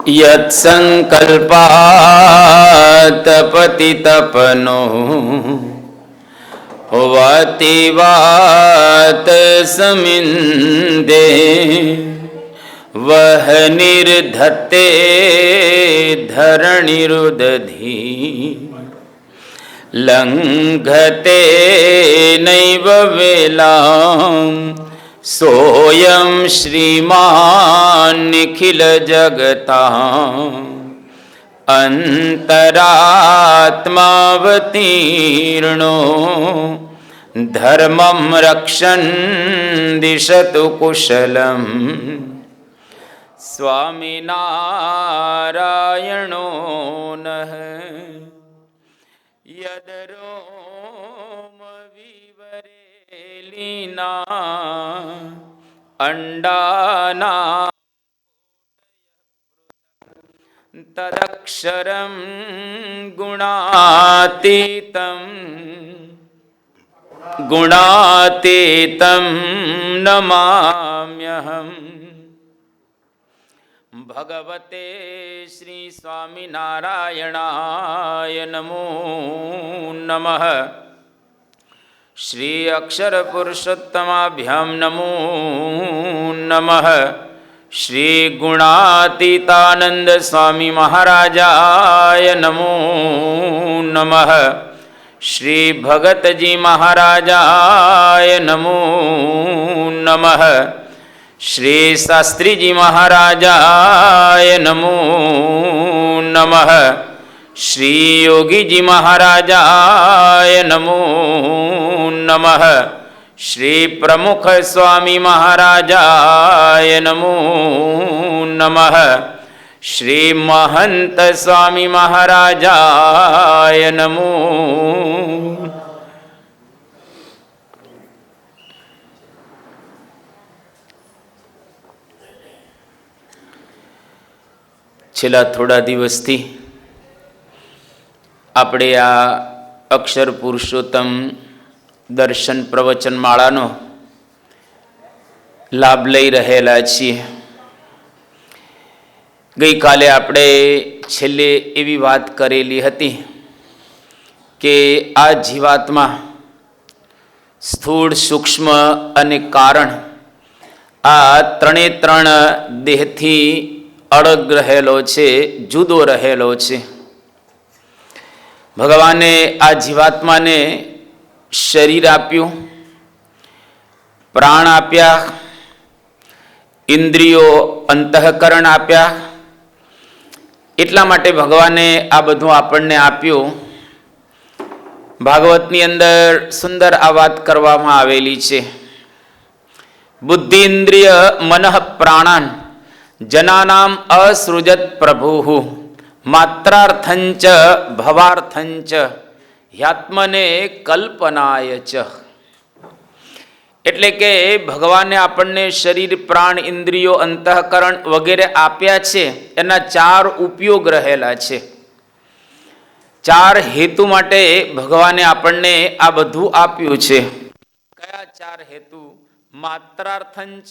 यत्संकल्पात् पतितपनो वातिवात समिन्दे वह निर्धत्ते धरणिरुदधी लंघते नैव वेलां सोऽयं श्रीमान् निखिल जगताम् अंतरात्मावतीर्णो धर्मं रक्षन् दिशतु कुशलम् स्वामिनारायणो नः यदरोमविवरेलीना अंडाना तदक्षरं गुणातीतं नमाम्यहम्। भगवते श्री स्वामिनारायणाय नमो नमः। श्री अक्षर पुरुषोत्तमाभ्यां नमो नमः। श्री गुणातीतानंद स्वामी महाराजाय नमो नमः। श्री भगत जी महाराजाय नमो नमः। श्री शास्त्री जी महाराजाय नमो नमः। श्री योगी जी महाराजाय नमो नमः। श्री प्रमुख स्वामी महाराजाय नमो नमः। श्री महंत स्वामी महाराजाय नमो। છેલ્લા થોડા દિવસથી આપણે આ અક્ષર પુરુષોત્તમ દર્શન પ્રવચન માળાનો લાભ લઈ રહેલા છીએ. ગઈકાલે આપણે છેલ્લે એવી વાત કરેલી હતી કે આ જીવાત્મા સ્થૂળ, સૂક્ષ્મ અને કારણ આ ત્રણે ત્રણ દેહથી અળગ રહેલો છે, જુદો રહેલો છે. ભગવાને આ જીવાત્માને શરીર આપ્યું, પ્રાણ આપ્યા, ઇન્દ્રિયો અંતઃકરણ આપ્યા. એટલા માટે ભગવાને આ બધું આપણને આપ્યું. ભાગવતની અંદર સુંદર આ વાત કરવામાં આવેલી છે. બુદ્ધિ ઇન્દ્રિય મનઃ પ્રાણાન જનાનામ અસૃજત પ્રભુ માત્રાર્થંચ ભવાર્થંચ હ્યાત્મને કલ્પનાય ચ. એટલે કે ભગવાને આપણને શરીર, પ્રાણ, ઇન્દ્રિયો, અંતઃકરણ વગેરે આપ્યા છે. એના ચાર ઉપયોગ રહેલા છે. ચાર હેતુ માટે ભગવાને આપણને આ બધું આપ્યું છે. કયા ચાર હેતુ? માત્રાર્થંચ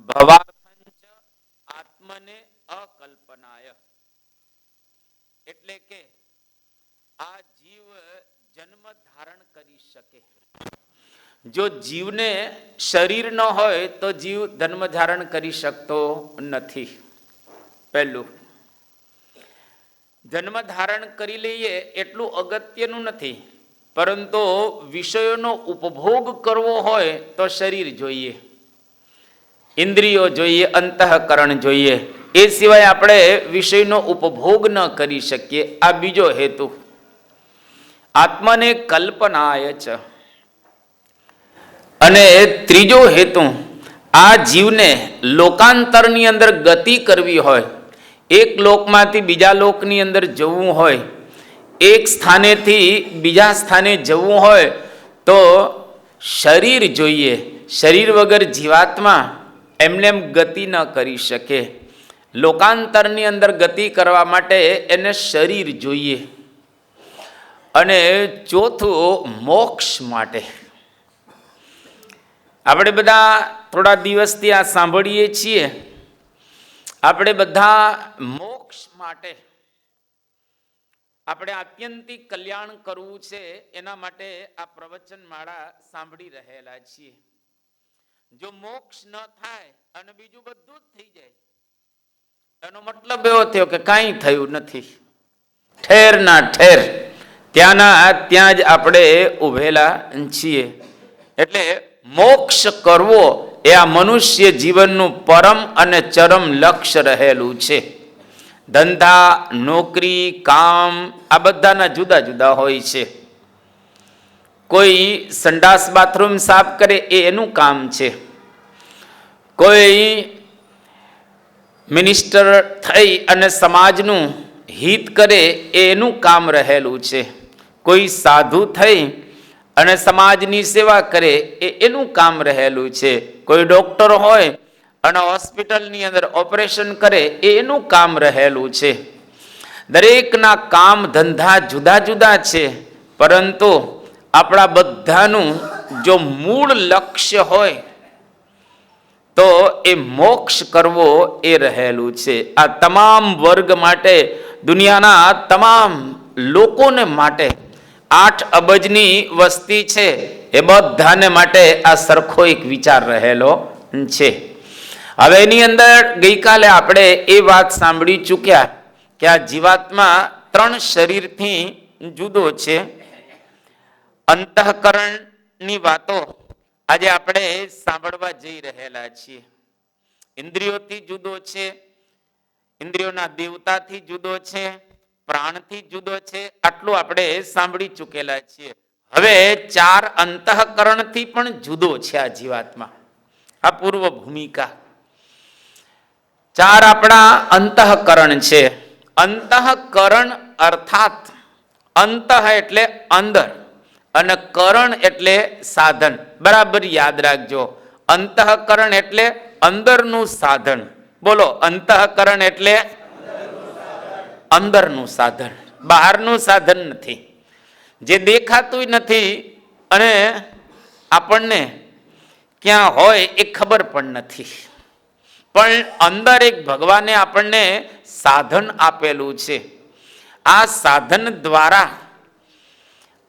ભવાર્થંચ આત્મને અકલ્પનાય. એટલે કે આ જીવ જન્મ ધારણ કરી શકે. જો જીવને શરીર ન હોય તો જીવ જન્મ ધારણ કરી શકતો નથી. પહેલું, જન્મ ધારણ કરી લઈએ એટલું અગત્યનું નથી, પરંતુ વિષયોનો ઉપભોગ કરવો હોય તો શરીર જોઈએ, ઇન્દ્રિયો જોઈએ, અંતઃકરણ જોઈએ. એ સિવાય આપણે વિષયનો ઉપભોગ ન કરી શકીએ. આ બીજો હેતુ. આત્મને કલ્પનાય છે. અને ત્રીજો હેતુ, આ જીવને લોકાંતરની અંદર ગતિ કરવી હોય, એક લોકમાંથી બીજા લોકની અંદર જવું હોય, એક સ્થાનેથી બીજા સ્થાને જવું હોય તો શરીર જોઈએ. શરીર વગર જીવાત્મા એમને એમ ગતિ ન કરી શકે. લોકાંતરની અંદર ગતિ કરવા માટે એને શરીર જોઈએ. અને ચોથું, મોક્ષ માટે. આપણે બધા થોડા દિવસથી આ સાંભળીએ છીએ આપણે બધા મોક્ષ માટે, આપણે આત્યંતિક કલ્યાણ કરવું છે, એના માટે આ પ્રવચન માળા સાંભળી રહેલા છીએ. જો મોક્ષ ન થાય અને બીજું બધું જ થઈ જાય, એનો મતલબ એવો થયો કે કાંઈ થયું નથી. ઠેર ના ઠેર ત્યાંના ત્યાં જ આપણે ઉભેલા છીએ. એટલે મોક્ષ કરવો એ આ મનુષ્ય જીવનનું પરમ અને ચરમ લક્ષ્ય રહેલું છે. ધંધા, નોકરી, કામ આ બધાના જુદા જુદા હોય છે. કોઈ સંડાસ બાથરૂમ સાફ કરે એ એનું કામ છે. કોઈ મિનિસ્ટર થઈ અને સમાજનું હિત કરે એ એનું કામ રહેલું છે. કોઈ સાધુ થઈ અને સમાજની સેવા કરે એ એનું કામ રહેલું છે. કોઈ ડોક્ટર હોય અને હોસ્પિટલની અંદર ઓપરેશન કરે એ એનું કામ રહેલું છે. દરેકના કામ ધંધા જુદા જુદા છે, પરંતુ આપણા બધાનું જો મૂળ લક્ષ્ય હોય તો એ મોક્ષ કરવો એ રહેલું છે. આ તમામ વર્ગ માટે, દુનિયાના તમામ લોકોને માટે, 8 અબજની વસ્તી છે એ બધાને માટે આ સરખો એક વિચાર રહેલો છે. હવે એની અંદર ગઈકાલે આપણે એ વાત સાંભળી ચૂક્યા કે આ જીવાત્મા 3 શરીરથી જુદો છે. અંતઃકરણની વાતો આજે આપણે સાંભળવા જઈ રહેલા છીએ. ઇન્દ્રિયોથી જુદો છે, ઇન્દ્રિયોના દેવતાથી જુદો છે, પ્રાણથી જુદો છે, આટલું આપણે સાંભળી ચૂકેલા છીએ. હવે 4 અંતઃકરણથી પણ જુદો છે આ જીવાત્મા. આ પૂર્વ ભૂમિકા. 4 આપણા અંતઃકરણ છે. અંતઃકરણ અર્થાત અંતઃ એટલે અંદર અને કરણ એટલે સાધન. બરાબર યાદ રાખજો. અંતઃકરણ એટલે અંદરનું સાધન. બોલો, અંતઃકરણ એટલે અંદરનું સાધન, બહારનું સાધન નથી, જે દેખાતું નથી અને આપણને ક્યાં હોય એ ખબર પણ નથી. પણ અંદર એક ભગવાને આપણને સાધન આપેલું છે. આ સાધન દ્વારા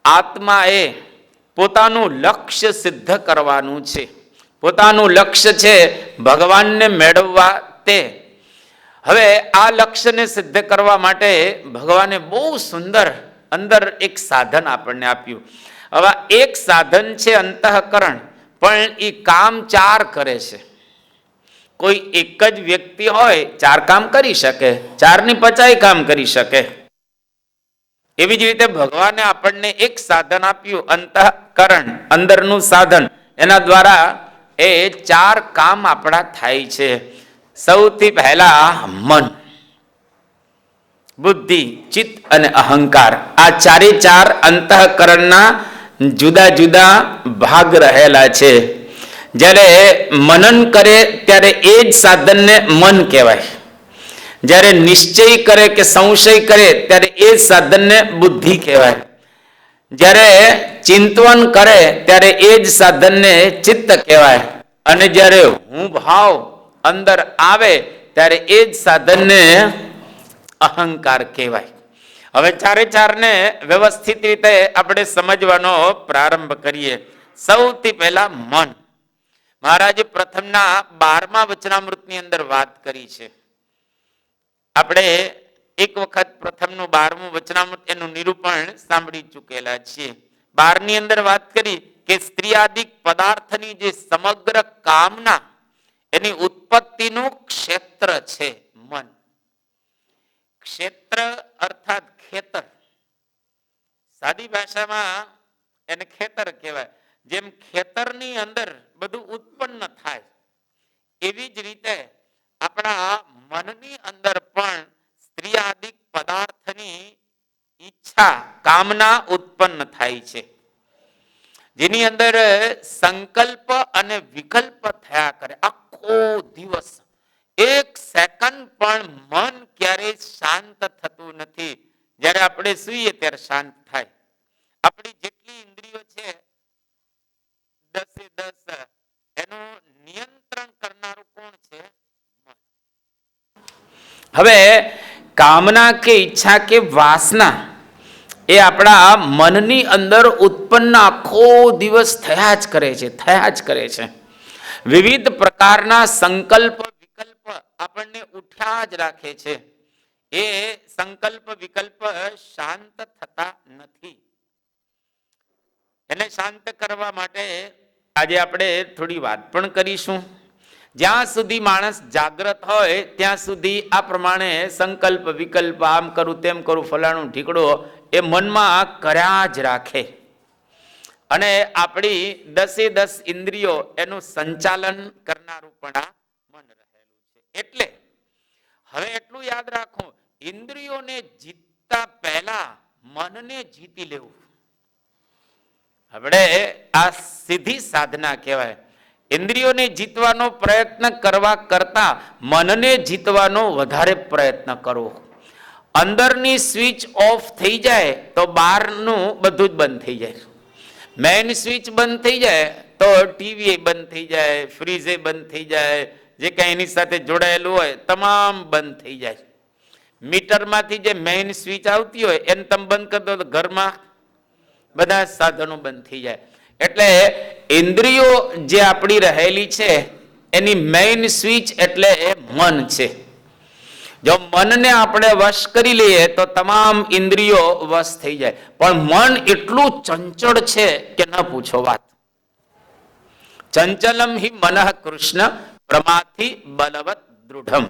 આત્માએ પોતાનું લક્ષ્ય સિદ્ધ કરવાનું છે. પોતાનું લક્ષ્ય છે ભગવાનને મેળવવા. તે હવે આ લક્ષ્યને સિદ્ધ કરવા માટે ભગવાને બહુ સુંદર અંદર એક સાધન આપણને આપ્યું. હવે એક સાધન છે અંતઃકરણ, પણ એ કામ 4 કરે છે. કોઈ એક જ વ્યક્તિ હોય 4 કામ કરી શકે, 4ની 50 કામ કરી શકે. એવી જ રીતે ભગવાને આપણને એક સાધન આપ્યું, અંતઃકરણ, અંદરનું સાધન. એના દ્વારા એ 4 કામ આપણા થાય છે. સૌથી પહેલા મન, બુદ્ધિ, ચિત્ત અને અહંકાર. આ 4 અંતઃકરણના જુદા જુદા ભાગ રહેલા છે. જ્યારે મનન કરે ત્યારે એ જ સાધનને મન કહેવાય. જ્યારે નિશ્ચય કરે કે સંશય કરે ત્યારે એ જ સાધનને બુદ્ધિ કહેવાય. જ્યારે ચિંતવન કરે ત્યારે એ જ સાધનને ચિત્ત કહેવાય. અને જ્યારે હું ભાવ અંદર આવે ત્યારે એ જ સાધનને અહંકાર કહેવાય. હવે 4ને વ્યવસ્થિત રીતે આપણે સમજવાનો પ્રારંભ કરીએ. સૌથી પહેલા મન. મહારાજે પ્રથમના 12મા વચનામૃતની અંદર વાત કરી છે. આપણે એક વખત પ્રથમનું 12મું વચનામૃત એનું નિરૂપણ સાંભળી ચૂકેલા છીએ. 12ની અંદર વાત કરી કે સ્ત્રીયાદિક પદાર્થની જે સમગ્ર કામના, એની ઉત્પત્તિનું ક્ષેત્ર છે મન. ક્ષેત્ર અર્થાત ખેતર. સાદી ભાષામાં એને ખેતર કહેવાય. જેમ ખેતરની અંદર બધું ઉત્પન્ન થાય, એવી જ રીતે આપણા મનની અંદર પણ સ્ત્રીયાદિક પદાર્થની ઈચ્છા, કામના ઉત્પન્ન થાય છે. જેની અંદર સંકલ્પ અને વિકલ્પ થયા કરે. આખો દિવસ 1 સેકન્ડ પણ મન ક્યારેય શાંત થતું નથી. જ્યારે આપણે સૂઈએ ત્યારે શાંત થાય. આપણી જેટલી ઇન્દ્રિયો છે 10 એનું નિયંત્રણ કરનારું કોણ છે? મન. હવે કામના કે ઈચ્છા કે વાસના એ આપણા મનની અંદર ઉત્પન્ન આખો દિવસ થયા જ કરે છે. વિવિધ પ્રકારના સંકલ્પ વિકલ્પ આપણને ઉઠ્યા જ રાખે છે. એ સંકલ્પ વિકલ્પ શાંત થતા નથી. એને શાંત કરવા માટે આજે આપણે થોડી વાત પણ કરીશું. જ્યાં સુધી માણસ જાગ્રત હોય ત્યાં સુધી આ પ્રમાણે સંકલ્પ વિકલ્પ, આમ કરું તેમ કરું, ફલાણું ઢીકડું એ મનમાં કર્યા જ રાખે. અને આપણી 10 ઇન્દ્રિયો એનું સંચાલન કરનારું પણ આ મન રહેલું છે. એટલે હવે એટલું યાદ રાખો, ઇન્દ્રિયોને જીતતા પહેલા મનને જીતી લેવું. આપણે આ સીધી સાધના કહેવાય. ઇન્દ્રિયોને જીતવાનો પ્રયત્ન કરવા કરતા મનને જીતવાનો વધારે પ્રયત્ન કરવો. અંદરની સ્વિચ ઓફ થઈ જાય તો બહારનું બધું જ બંધ થઈ જાય. મેઇન સ્વિચ બંધ થઈ જાય તો ટીવી બંધ થઈ જાય, ફ્રીજે બંધ થઈ જાય, જે કંઈ એની સાથે જોડાયેલું હોય તમામ બંધ થઈ જાય. મીટરમાંથી જે મેઇન સ્વિચ આવતી હોય એને તમે બંધ કરી દો તો ઘરમાં બધા સાધનો બંધ થઈ જાય. એટલે ઇન્દ્રિયો જે આપણી રહેલી છે એની મેઇન સ્વિચ એટલે મન છે. જો મનને આપણે વશ કરી લઈએ તો તમામ ઇન્દ્રિયો વશ થઈ જાય. પણ મન એટલું ચંચળ છે કે ન પૂછો વાત. ચંચલમ હિ મનઃ કૃષ્ણ પ્રમાથી બલવત દૃઢમ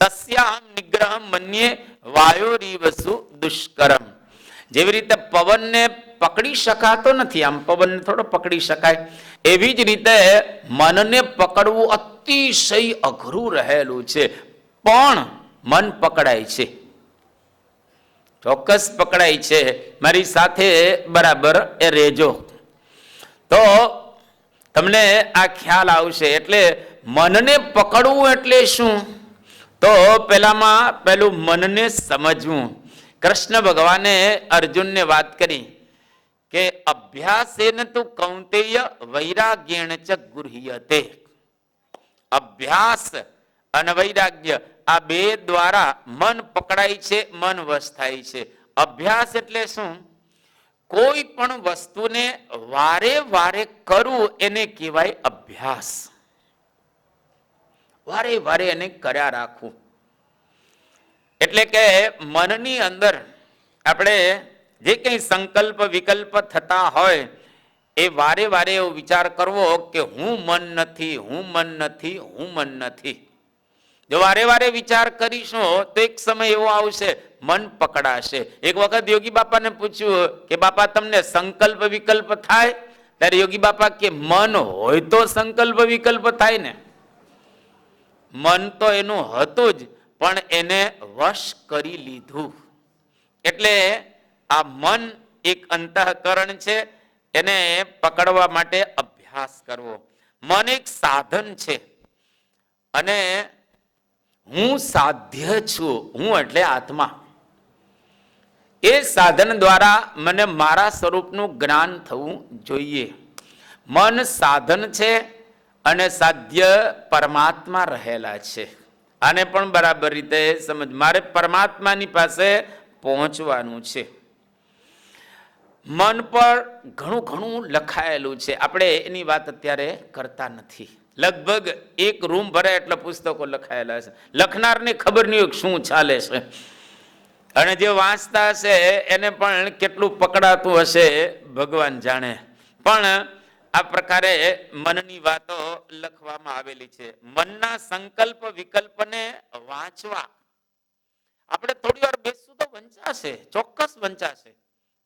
તસ્યાહમ નિગ્રહમ મન્યે વાયોરીવસુ દુષ્કરમ. જેવી રીતે પવનને પકડી શકાતો નથી, આમ પવનને થોડો પકડી શકાય, એવી જ રીતે મનને પકડવું અતિશય અઘરું રહેલું છે. પણ મન પકડાય છે, ચોક્કસ પકડાય છે. મારી સાથે બરાબર એ રહેજો તો તમને આ ખ્યાલ આવશે. એટલે મનને પકડવું એટલે શું? તો પેલું મનને સમજવું. કૃષ્ણ ભગવાને અર્જુનને વાત કરી કે અભ્યાસેન તુ કૌંતેય વૈરાગ્યેણ ચ ગૃહ્યતે. અભ્યાસ અને વૈરાગ્ય આ બે દ્વારા મન પકડાય છે, મન વશ થાય છે. અભ્યાસ એટલે શું? કોઈ પણ વસ્તુને વારે વારે કરવું એને કહેવાય અભ્યાસ. વારે વારે એને કર્યા રાખવું. એટલે કે મનની અંદર આપણે જે કંઈ સંકલ્પ વિકલ્પ થતા હોય એ વારે વારે એવો વિચાર કરવો કે હું મન નથી, હું મન નથી, હું મન નથી. જો વારે વારે વિચાર કરીશું તો એક સમય એવો આવશે મન પકડાશે. એક વખત યોગી બાપાને પૂછ્યું કે બાપા તમને સંકલ્પ વિકલ્પ થાય? ત્યારે યોગી બાપા કે મન હોય તો સંકલ્પ વિકલ્પ થાય ને. મન તો એનું હતું જ પણ એને વશ કરી લીધું. એટલે આ મન એક અંતઃકરણ છે, એને પકડવા માટે અભ્યાસ કરવો. મન એક સાધન છે અને હું સાધ્ય છું. હું એટલે આત્મા. એ સાધન દ્વારા મને મારા સ્વરૂપનું જ્ઞાન થવું જોઈએ. મન સાધન છે અને સાધ્ય પરમાત્મા રહેલા છે. આને પણ બરાબર રીતે સમજ. મારે પરમાત્માની પાસે પહોંચવાનું છે. મન પર ઘણું ઘણું લખાયેલું છે, આપણે એની વાત અત્યારે કરતા નથી. લગભગ એક રૂમ ભરે એટલે પુસ્તકો લખાયેલા છે. લખનારને ખબર નહીં હોય શું ચાલે છે, અને જે વાંચતા હશે એને પણ કેટલું પકડાતું હશે ભગવાન જાણે. પણ આ પ્રકારે મનની વાતો લખવામાં આવેલી છે. મનના સંકલ્પ વિકલ્પને વાંચવા આપણે થોડી વાર બેસશું તો વંચાશે, ચોક્કસ વંચાશે.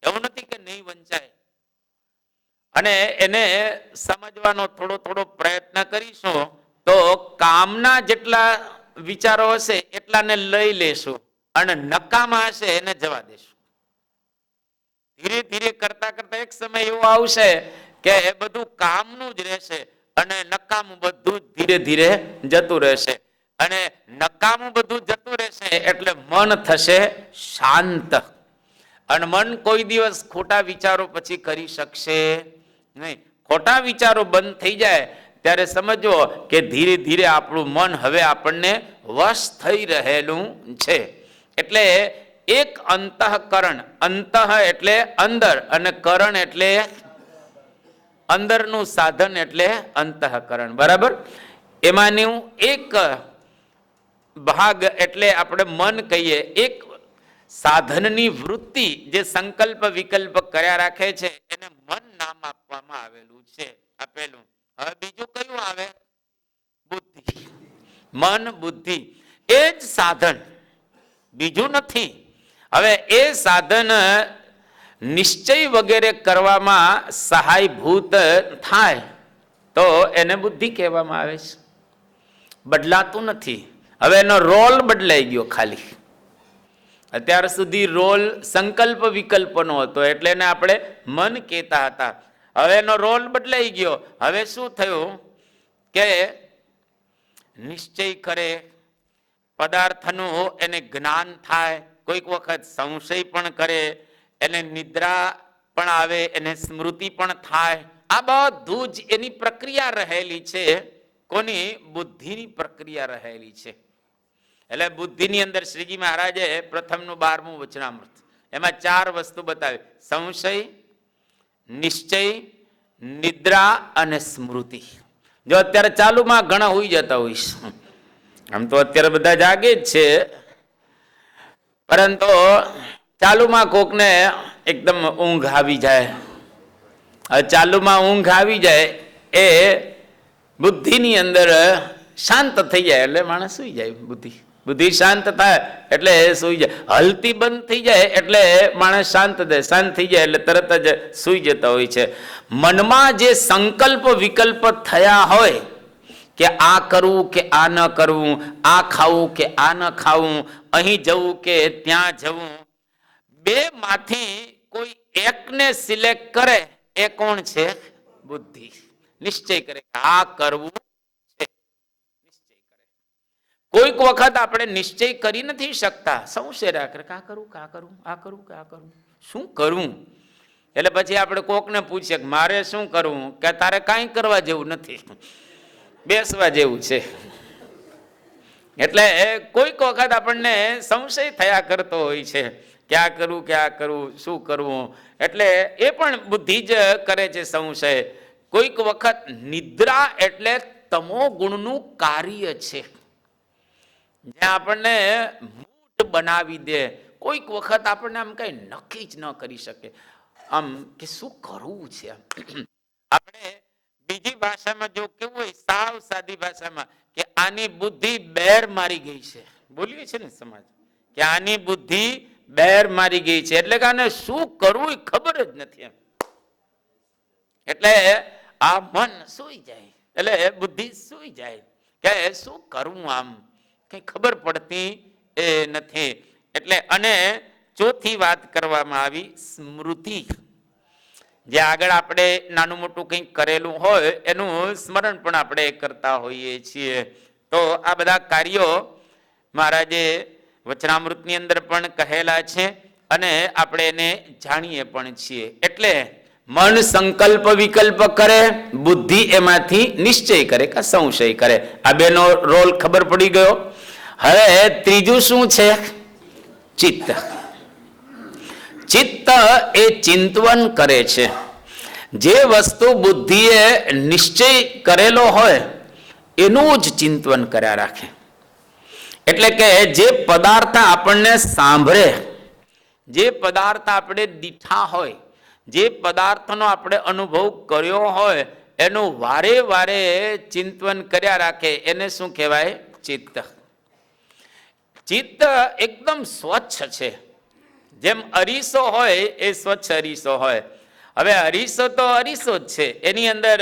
એવું નથી કે નહીં વંચાય. અને એને સમજવાનો થોડો થોડો પ્રયત્ન કરીશું તો કામના જેટલા વિચારો હશે એટલાને લઈ લેશું અને નકામા હશે એને જવા દેશું. ધીરે ધીરે કરતા કરતા એક સમય એવો આવશે કે એ બધું કામનું જ રહેશે અને નકામું બધું ધીરે ધીરે જતું રહેશે. અને નકામું બધું જતું રહેશે એટલે મન થશે શાંત. અને મન કોઈ દિવસ ખોટા વિચારો પછી કરી શકશે નહીં. ખોટા વિચારો બંધ થઈ જાય ત્યારે સમજવો કે ધીરે ધીરે આપણું મન હવે આપણને વશ થઈ રહેલું છે. એટલે એક અંતઃકરણ, અંતઃ એટલે અંદર અને કરણ એટલે અંદરનું સાધન એટલે અંતઃકરણ, બરાબર. એમાંનું એક ભાગ એટલે આપણે મન કહીએ, એક સાધનની વૃત્તિ જે સંકલ્પ વિકલ્પ કર્યા રાખે છે એને મન નામ આપવામાં આવેલું છે, આપેલું. હવે બીજું કયું આવે? બુદ્ધિ. મન બુદ્ધિ એ જ સાધન, બીજું નથી. હવે એ સાધન નિશ્ચય વગેરે કરવામાં સહાયભૂત થાય તો એને બુદ્ધિ કહેવામાં આવે છે. બદલાતું નથી. હવે એનો રોલ બદલાઈ ગયો ખાલી. અત્યાર સુધી રોલ સંકલ્પ વિકલ્પનો હતો એટલે એને આપણે મન કહેતા હતા. હવે એનો રોલ બદલાઈ ગયો. હવે શું થયું કે નિશ્ચય કરે, પદાર્થનું એને જ્ઞાન થાય, કોઈક વખત સંશય પણ કરે, એને નિદ્રા પણ આવે, એને સ્મૃતિ પણ થાય. આ બધું જ એની પ્રક્રિયા રહેલી છે. કોની? બુદ્ધિની પ્રક્રિયા રહેલી છે. એટલે બુદ્ધિની અંદર શ્રીજી મહારાજે પ્રથમનું 12મું વચનામૃત એમાં 4 વસ્તુ બતાવી: સંશય, નિશ્ચય, નિદ્રા અને સ્મૃતિ. જો અત્યારે ચાલુમાં ઘણા હોઈ જતા હોઈશ, આમ તો અત્યારે બધા જાગે જ છે, પરંતુ ચાલુમાં કોકને એકદમ ઊંઘ આવી જાય. ચાલુમાં ઊંઘ આવી જાય એ બુદ્ધિની અંદર શાંત થઈ જાય એટલે માણસ સુઈ જાય. બુદ્ધિ શાંત થાય એટલે સુઈ જાય. હલતી બંધ થઈ જાય એટલે માણસ શાંત થાય. શાંત થઈ જાય એટલે તરત જ સુઈ જતા હોય છે. મનમાં જે સંકલ્પ વિકલ્પ થયા હોય કે આ કરવું કે આ ન કરવું, આ ખાવું કે આ ન ખાવું, અહીં જવું કે ત્યાં જવું, બે માંથી કોઈ એકને સિલેક્ટ કરે એ કોણ છે? બુદ્ધિ. નિશ્ચય કરે આ કરવું છે, નિશ્ચય કરે. કોઈક વખત આપણે નિશ્ચય કરી નથી શકતા, સંશય રાખે કા કરું કા કરું, આ કરું કે આ કરું, શું કરું? એટલે પછી આપણે કોકને પૂછીએ કે મારે શું કરવું? કે તારે કાંઈ કરવા જેવું નથી, બેસવા જેવું છે. એટલે કોઈક વખત આપણને સંશય થયા કરતો હોય છે કે આ કરવું કે આ કરવું, શું કરવું. એટલે એ પણ બુદ્ધિ જ કરે છે સંશય. કોઈક વખત નિદ્રા એટલે તમો ગુણનું કાર્ય છે, જ્યાં આપણને મૂડ બનાવી દે. કોઈક વખત આપણને આમ કઈ નક્કી જ ન કરી શકે, આમ કે શું કરવું છે. આપણે બીજી ભાષામાં જો કેવું હોય, સાવ સાદી ભાષામાં, કે આની બુદ્ધિ બેર મારી ગઈ છે, બોલીએ છે ને સમાજ, કે આની બુદ્ધિ બેર મારી ગઈ છે. એટલે કે આને શું કરવું એ ખબર જ નથી એમ. એટલે આ મન સૂઈ જાય, એટલે બુદ્ધિ સૂઈ જાય કે શું કરવું, આમ કઈ ખબર પડતી એ નથી. એટલે અને ચોથી વાત કરવામાં આવી સ્મૃતિ. જે આગળ આપણે નાનું મોટું કંઈક કરેલું હોય એનું સ્મરણ પણ આપણે કરતા હોઈએ છીએ. તો આ બધા કાર્યો મહારાજે વચનામૃતની અંદર પણ કહેલા છે અને આપણે એને જાણીએ પણ છીએ. એટલે મન સંકલ્પ વિકલ્પ કરે, બુદ્ધિ એમાંથી નિશ્ચય કરે કે સંશય કરે. આ બેનો રોલ ખબર પડી ગયો. હવે ત્રીજું શું છે? ચિત્ત. ચિત્ત એ ચિંતવન કરે છે. જે વસ્તુ બુદ્ધિએ નિશ્ચય કરેલો હોય એનું જ ચિંતવન કર્યા રાખે. એટલે કે જે પદાર્થ આપણને સાંભળે, જે પદાર્થ આપણે દીઠા હોય, જે પદાર્થનો આપણે અનુભવ કર્યો હોય એનું વારે વારે ચિંતવન કર્યા રાખે એને શું કહેવાય? ચિત્ત. ચિત્ત એકદમ સ્વચ્છ છે. જેમ અરીસો હોય એ સ્વચ્છ અરીસો હોય. હવે અરીસો તો અરીસો જ છે, એની અંદર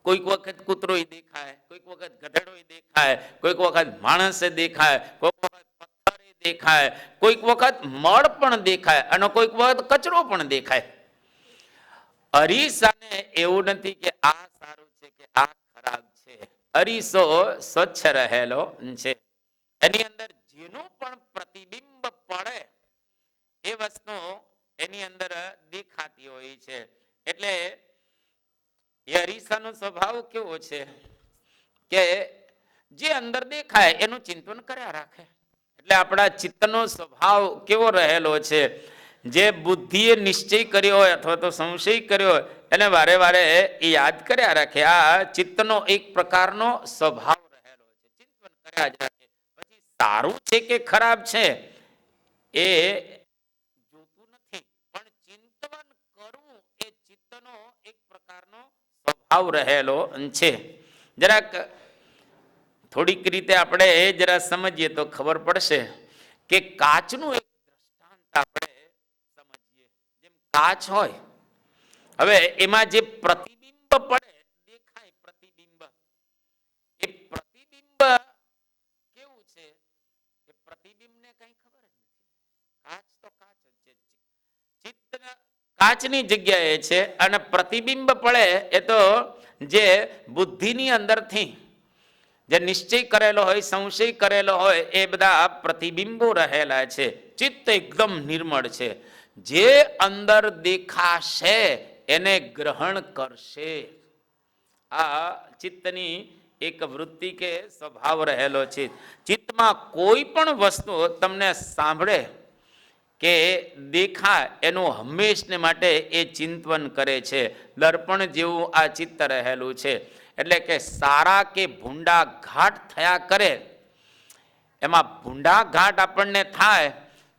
કોઈક વખત કૂતરો દેખાય, કોઈક વખત ગધેડો દેખાય, કોઈક વખત માણસે દેખાય, કોઈક વખત પથ્થર દેખાય, કોઈક વખત મળ પણ દેખાય અને કોઈક વખત કચરો પણ દેખાય. અરીસાને એવું નથી કે આ સારું છે કે આ ખરાબ છે. અરીસો સ્વચ્છ રહેલો છે. એની અંદર જેનું પણ પ્રતિબિંબ પડે એ વસ્તુ એની અંદર દેખાતી હોય છે. એટલે એ અરીસાનો સ્વભાવ કેવો છે કે જે અંદર દેખાય એનું ચિંતન કર્યા રાખે. એટલે આપણા ચિત્તનો સ્વભાવ કેવો રહેલો છે? જે બુદ્ધિએ નિશ્ચય કર્યો હોય અથવા તો સંશય કર્યો હોય એને વારે વારે એ યાદ કર્યા રાખે. આ ચિત્તનો એક પ્રકારનો સ્વભાવ રહેલો છે, ચિંતન કર્યા જ રાખે. પછી સારું છે કે ખરાબ છે એ જોતું નથી, પણ ચિંતન કરવું એ ચિત્તનો એક પ્રકારનો સ્વભાવ રહેલો છે. જરાક થોડીક રીતે આપણે જરા સમજીએ તો ખબર પડશે કે કાચનું એક દ્રષ્ટાંત આપણે સમજીએ. જેમ કાચ હોય, હવે એમાં જે પ્રતિબિંબ પડે, દેખાય પ્રતિબિંબ, એ પ્રતિબિંબ કેવું છે કે પ્રતિબિંબને કઈ ખબર જ નથી. કાચ તો કાચ જ છે, ચિત્ત કાચની જગ્યાએ છે અને પ્રતિબિંબ પડે એ તો જે બુદ્ધિની અંદરથી જે નિશ્ચય કરેલો હોય, સંશય કરેલો હોય, એ બધા પ્રતિબિંબો રહેલા છે. ચિત્ત એકદમ નિર્મળ છે. જે અંદર દેખાશે એને ગ્રહણ કરશે. આ ચિત્તની એક વૃત્તિ કે સ્વભાવ રહેલો છે. ચિત્તમાં કોઈ પણ વસ્તુ તમને સાંભળે કે દેખાય એનું હંમેશને માટે એ ચિંતન કરે છે. દર્પણ જેવું આ ચિત્ત રહેલું છે. એટલે કે સારા કે ભૂંડા ઘાટ થયા કરે, એમાં ભૂંડા ઘાટ આપણને થાય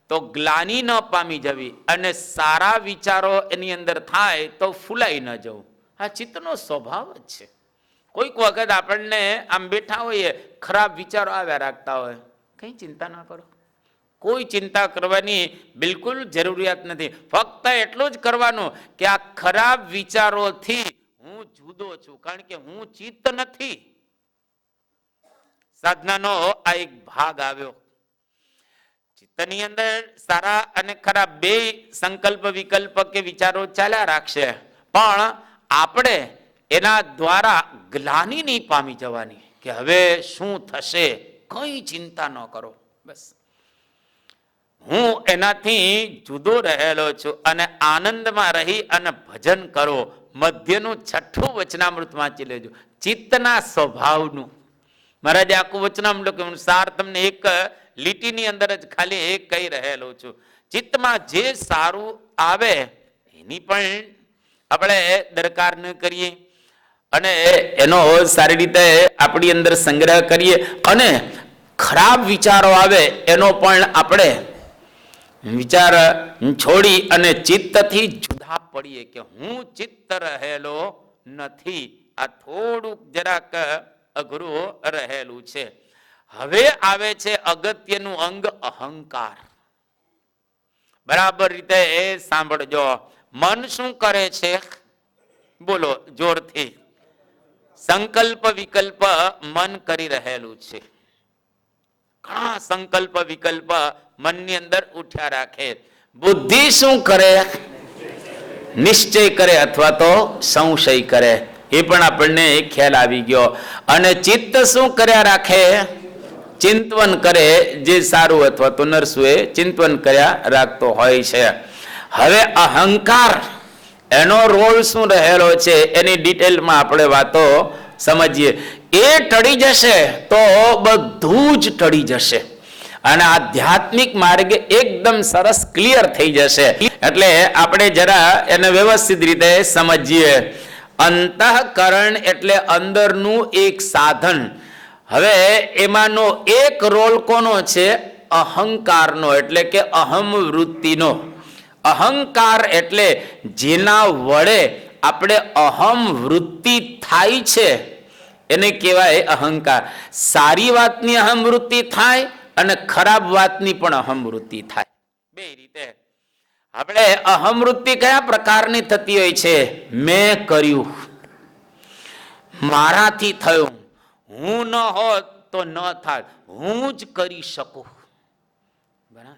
તો ગ્લાની ન પામી જવી, અને સારા વિચારો એની અંદર થાય તો ફૂલાઈ ન જવું. આ ચિત્તનો સ્વભાવ જ છે. કોઈક વખત આપણને આમ બેઠા હોઈએ, ખરાબ વિચારો આવ્યા રાખતા હોય, કઈ ચિંતા ના કરો. કોઈ ચિંતા કરવાની બિલકુલ જરૂરિયાત નથી. ફક્ત એટલું જ કરવાનું કે આ ખરાબ વિચારોથી હું જુદો છું, કારણ કે હું ચિત્ત નથી. સાધનાનો આ એક ભાગ આવ્યો. ચિત્તની અંદર સારા અને ખરાબ બે સંકલ્પ વિકલ્પ કે વિચારો ચાલ્યા રાખશે, પણ આપણે એના દ્વારા ગ્લાનિ નહીં પામી જવાની કે હવે શું થશે, કઈ ચિંતા ન કરો. બસ હું એનાથી જુદો રહેલો છું અને આનંદમાં રહી અને ભજન કરો. મધ્યનું 6થું વચનામૃત વાંચી લેજો, ચિત્તના સ્વભાવનું. મહારાજે આખું વચનામૃત લખ્યું, સાર તમને એક લીટીની અંદર જ ખાલી એક કહી રહેલો છું. ચિત્તમાં જે સારું આવે એની પણ આપણે દરકાર ન કરીએ અને એનો સારી રીતે આપણી અંદર સંગ્રહ કરીએ, અને ખરાબ વિચારો આવે એનો પણ આપણે વિચાર છોડી અને ચિત્તથી જુદા પડીએ કે હું ચિત્ત રહેલો નથી. આ થોડુંક જરાક અઘરું રહેલું છે. હવે આવે છે અગત્યનું અંગ, અહંકાર. બરાબર રીતે એ સાંભળજો. મન શું કરે છે? બોલો જોરથી. સંકલ્પ વિકલ્પ મન કરી રહેલું છે. ઘણા સંકલ્પ વિકલ્પ મનની અંદર ઉઠ્યા રાખે. બુદ્ધિ શું કરે? નિશ્ચય કરે અથવા તો સંશય કરે. એ પણ આપણને ખ્યાલ આવી ગયો. અને ચિત્ત શું કર્યા રાખે? ચિંતન કરે. જે સારું અથવા તો નરસું એ ચિંતન કર્યા રાખતો હોય છે. હવે અહંકાર, એનો રોલ શું રહેલો છે એની ડિટેલમાં આપણે વાતો સમજીએ. એ ટળી જશે તો બધું જ ટળી જશે અને આધ્યાત્મિક માર્ગ એકદમ સરસ ક્લિયર થઈ જશે. એટલે આપણે જરા એને વ્યવસ્થિત રીતે સમજીએ. અંતઃકરણ એટલે અંદરનું એક સાધન. હવે એમાંનો એક રોલ કોનો છે? અહંકારનો, એટલે કે અહમ વૃત્તિનો. અહંકાર એટલે જેના વડે આપણે અહમ વૃત્તિ થાય છે એને કહેવાય અહંકાર. સારી વાતની અહમ વૃત્તિ થાય અને ખરાબ વાતની પણ અહમ વૃત્તિ થાય. બે રીતે આપણે અહમ વૃત્તિ કયા પ્રકારની થતી હોય છે? મેં કર્યું, મારાથી થયું, હું ન હોત તો ન થાય, હું જ કરી શકું.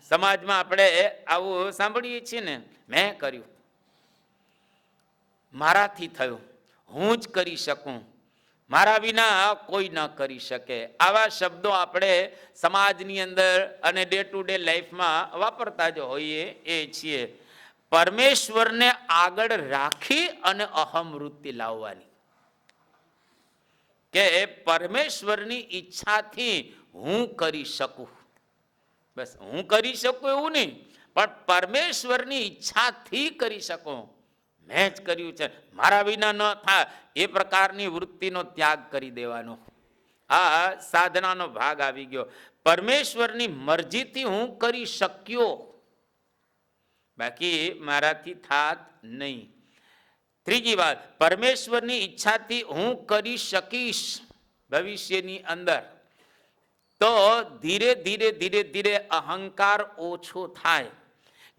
સમાજમાં આપણે આવું સાંભળીએ છીએ ને, મેં કર્યું, મારાથી થયું, હું જ કરી શકું, મારા વિના કોઈ ન કરી શકે. આવા શબ્દો આપણે સમાજની અંદર અને ડે ટુ ડે લાઈફમાં વાપરતા જ હોઈએ એ છીએ. પરમેશ્વરને આગળ રાખી અને અહમ વૃત્તિ લાવવાની. કે પરમેશ્વરની ઈચ્છાથી હું કરી શકું. બસ હું કરી શકું એવું નહીં, પણ પરમેશ્વરની ઈચ્છાથી કરી શકું. મેં જ કર્યું છે, મારા વિના ન થાય, એ પ્રકારની વૃત્તિનો ત્યાગ કરી દેવાનો. આ સાધનાનો ભાગ આવી ગયો. પરમેશ્વરની મરજીથી હું કરી શક્યો, બાકી મારાથી થાત નહીં. ત્રીજી વાત, પરમેશ્વરની ઈચ્છાથી હું કરી શકીશ ભવિષ્યની અંદર, તો ધીરે ધીરે ધીરે ધીરે અહંકાર ઓછો થાય.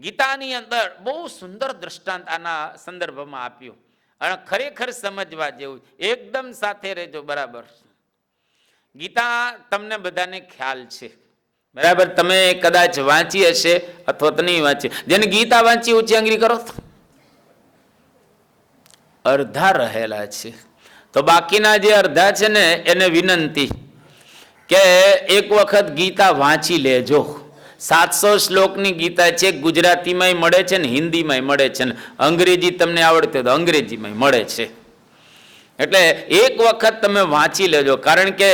ગીતાની અંદર બહુ સુંદર દ્રષ્ટાંત આના સંદર્ભમાં આપ્યું અને ખરેખર સમજવા જેવું. એકદમ સાથે રહેજો, બરાબર. ગીતા તમને બધાને ખ્યાલ છે, બરાબર. તમે કદાચ વાંચી હશે અથવા તો નહીં વાંચી. જેને ગીતા વાંચી ઊંચી આંગળી કરો. અડધા રહેલા છે, તો બાકીના જે અડધા છે ને એને વિનંતી કે એક વખત ગીતા વાંચી લેજો. 700 શ્લોકની ગીતા છે. ગુજરાતીમાંય મળે છે ને હિન્દીમાંય મળે છે ને અંગ્રેજી તમને આવડते તો અંગ્રેજીમાંય મળે છે. એટલે એક વખત તમે વાંચી લેજો, કારણ કે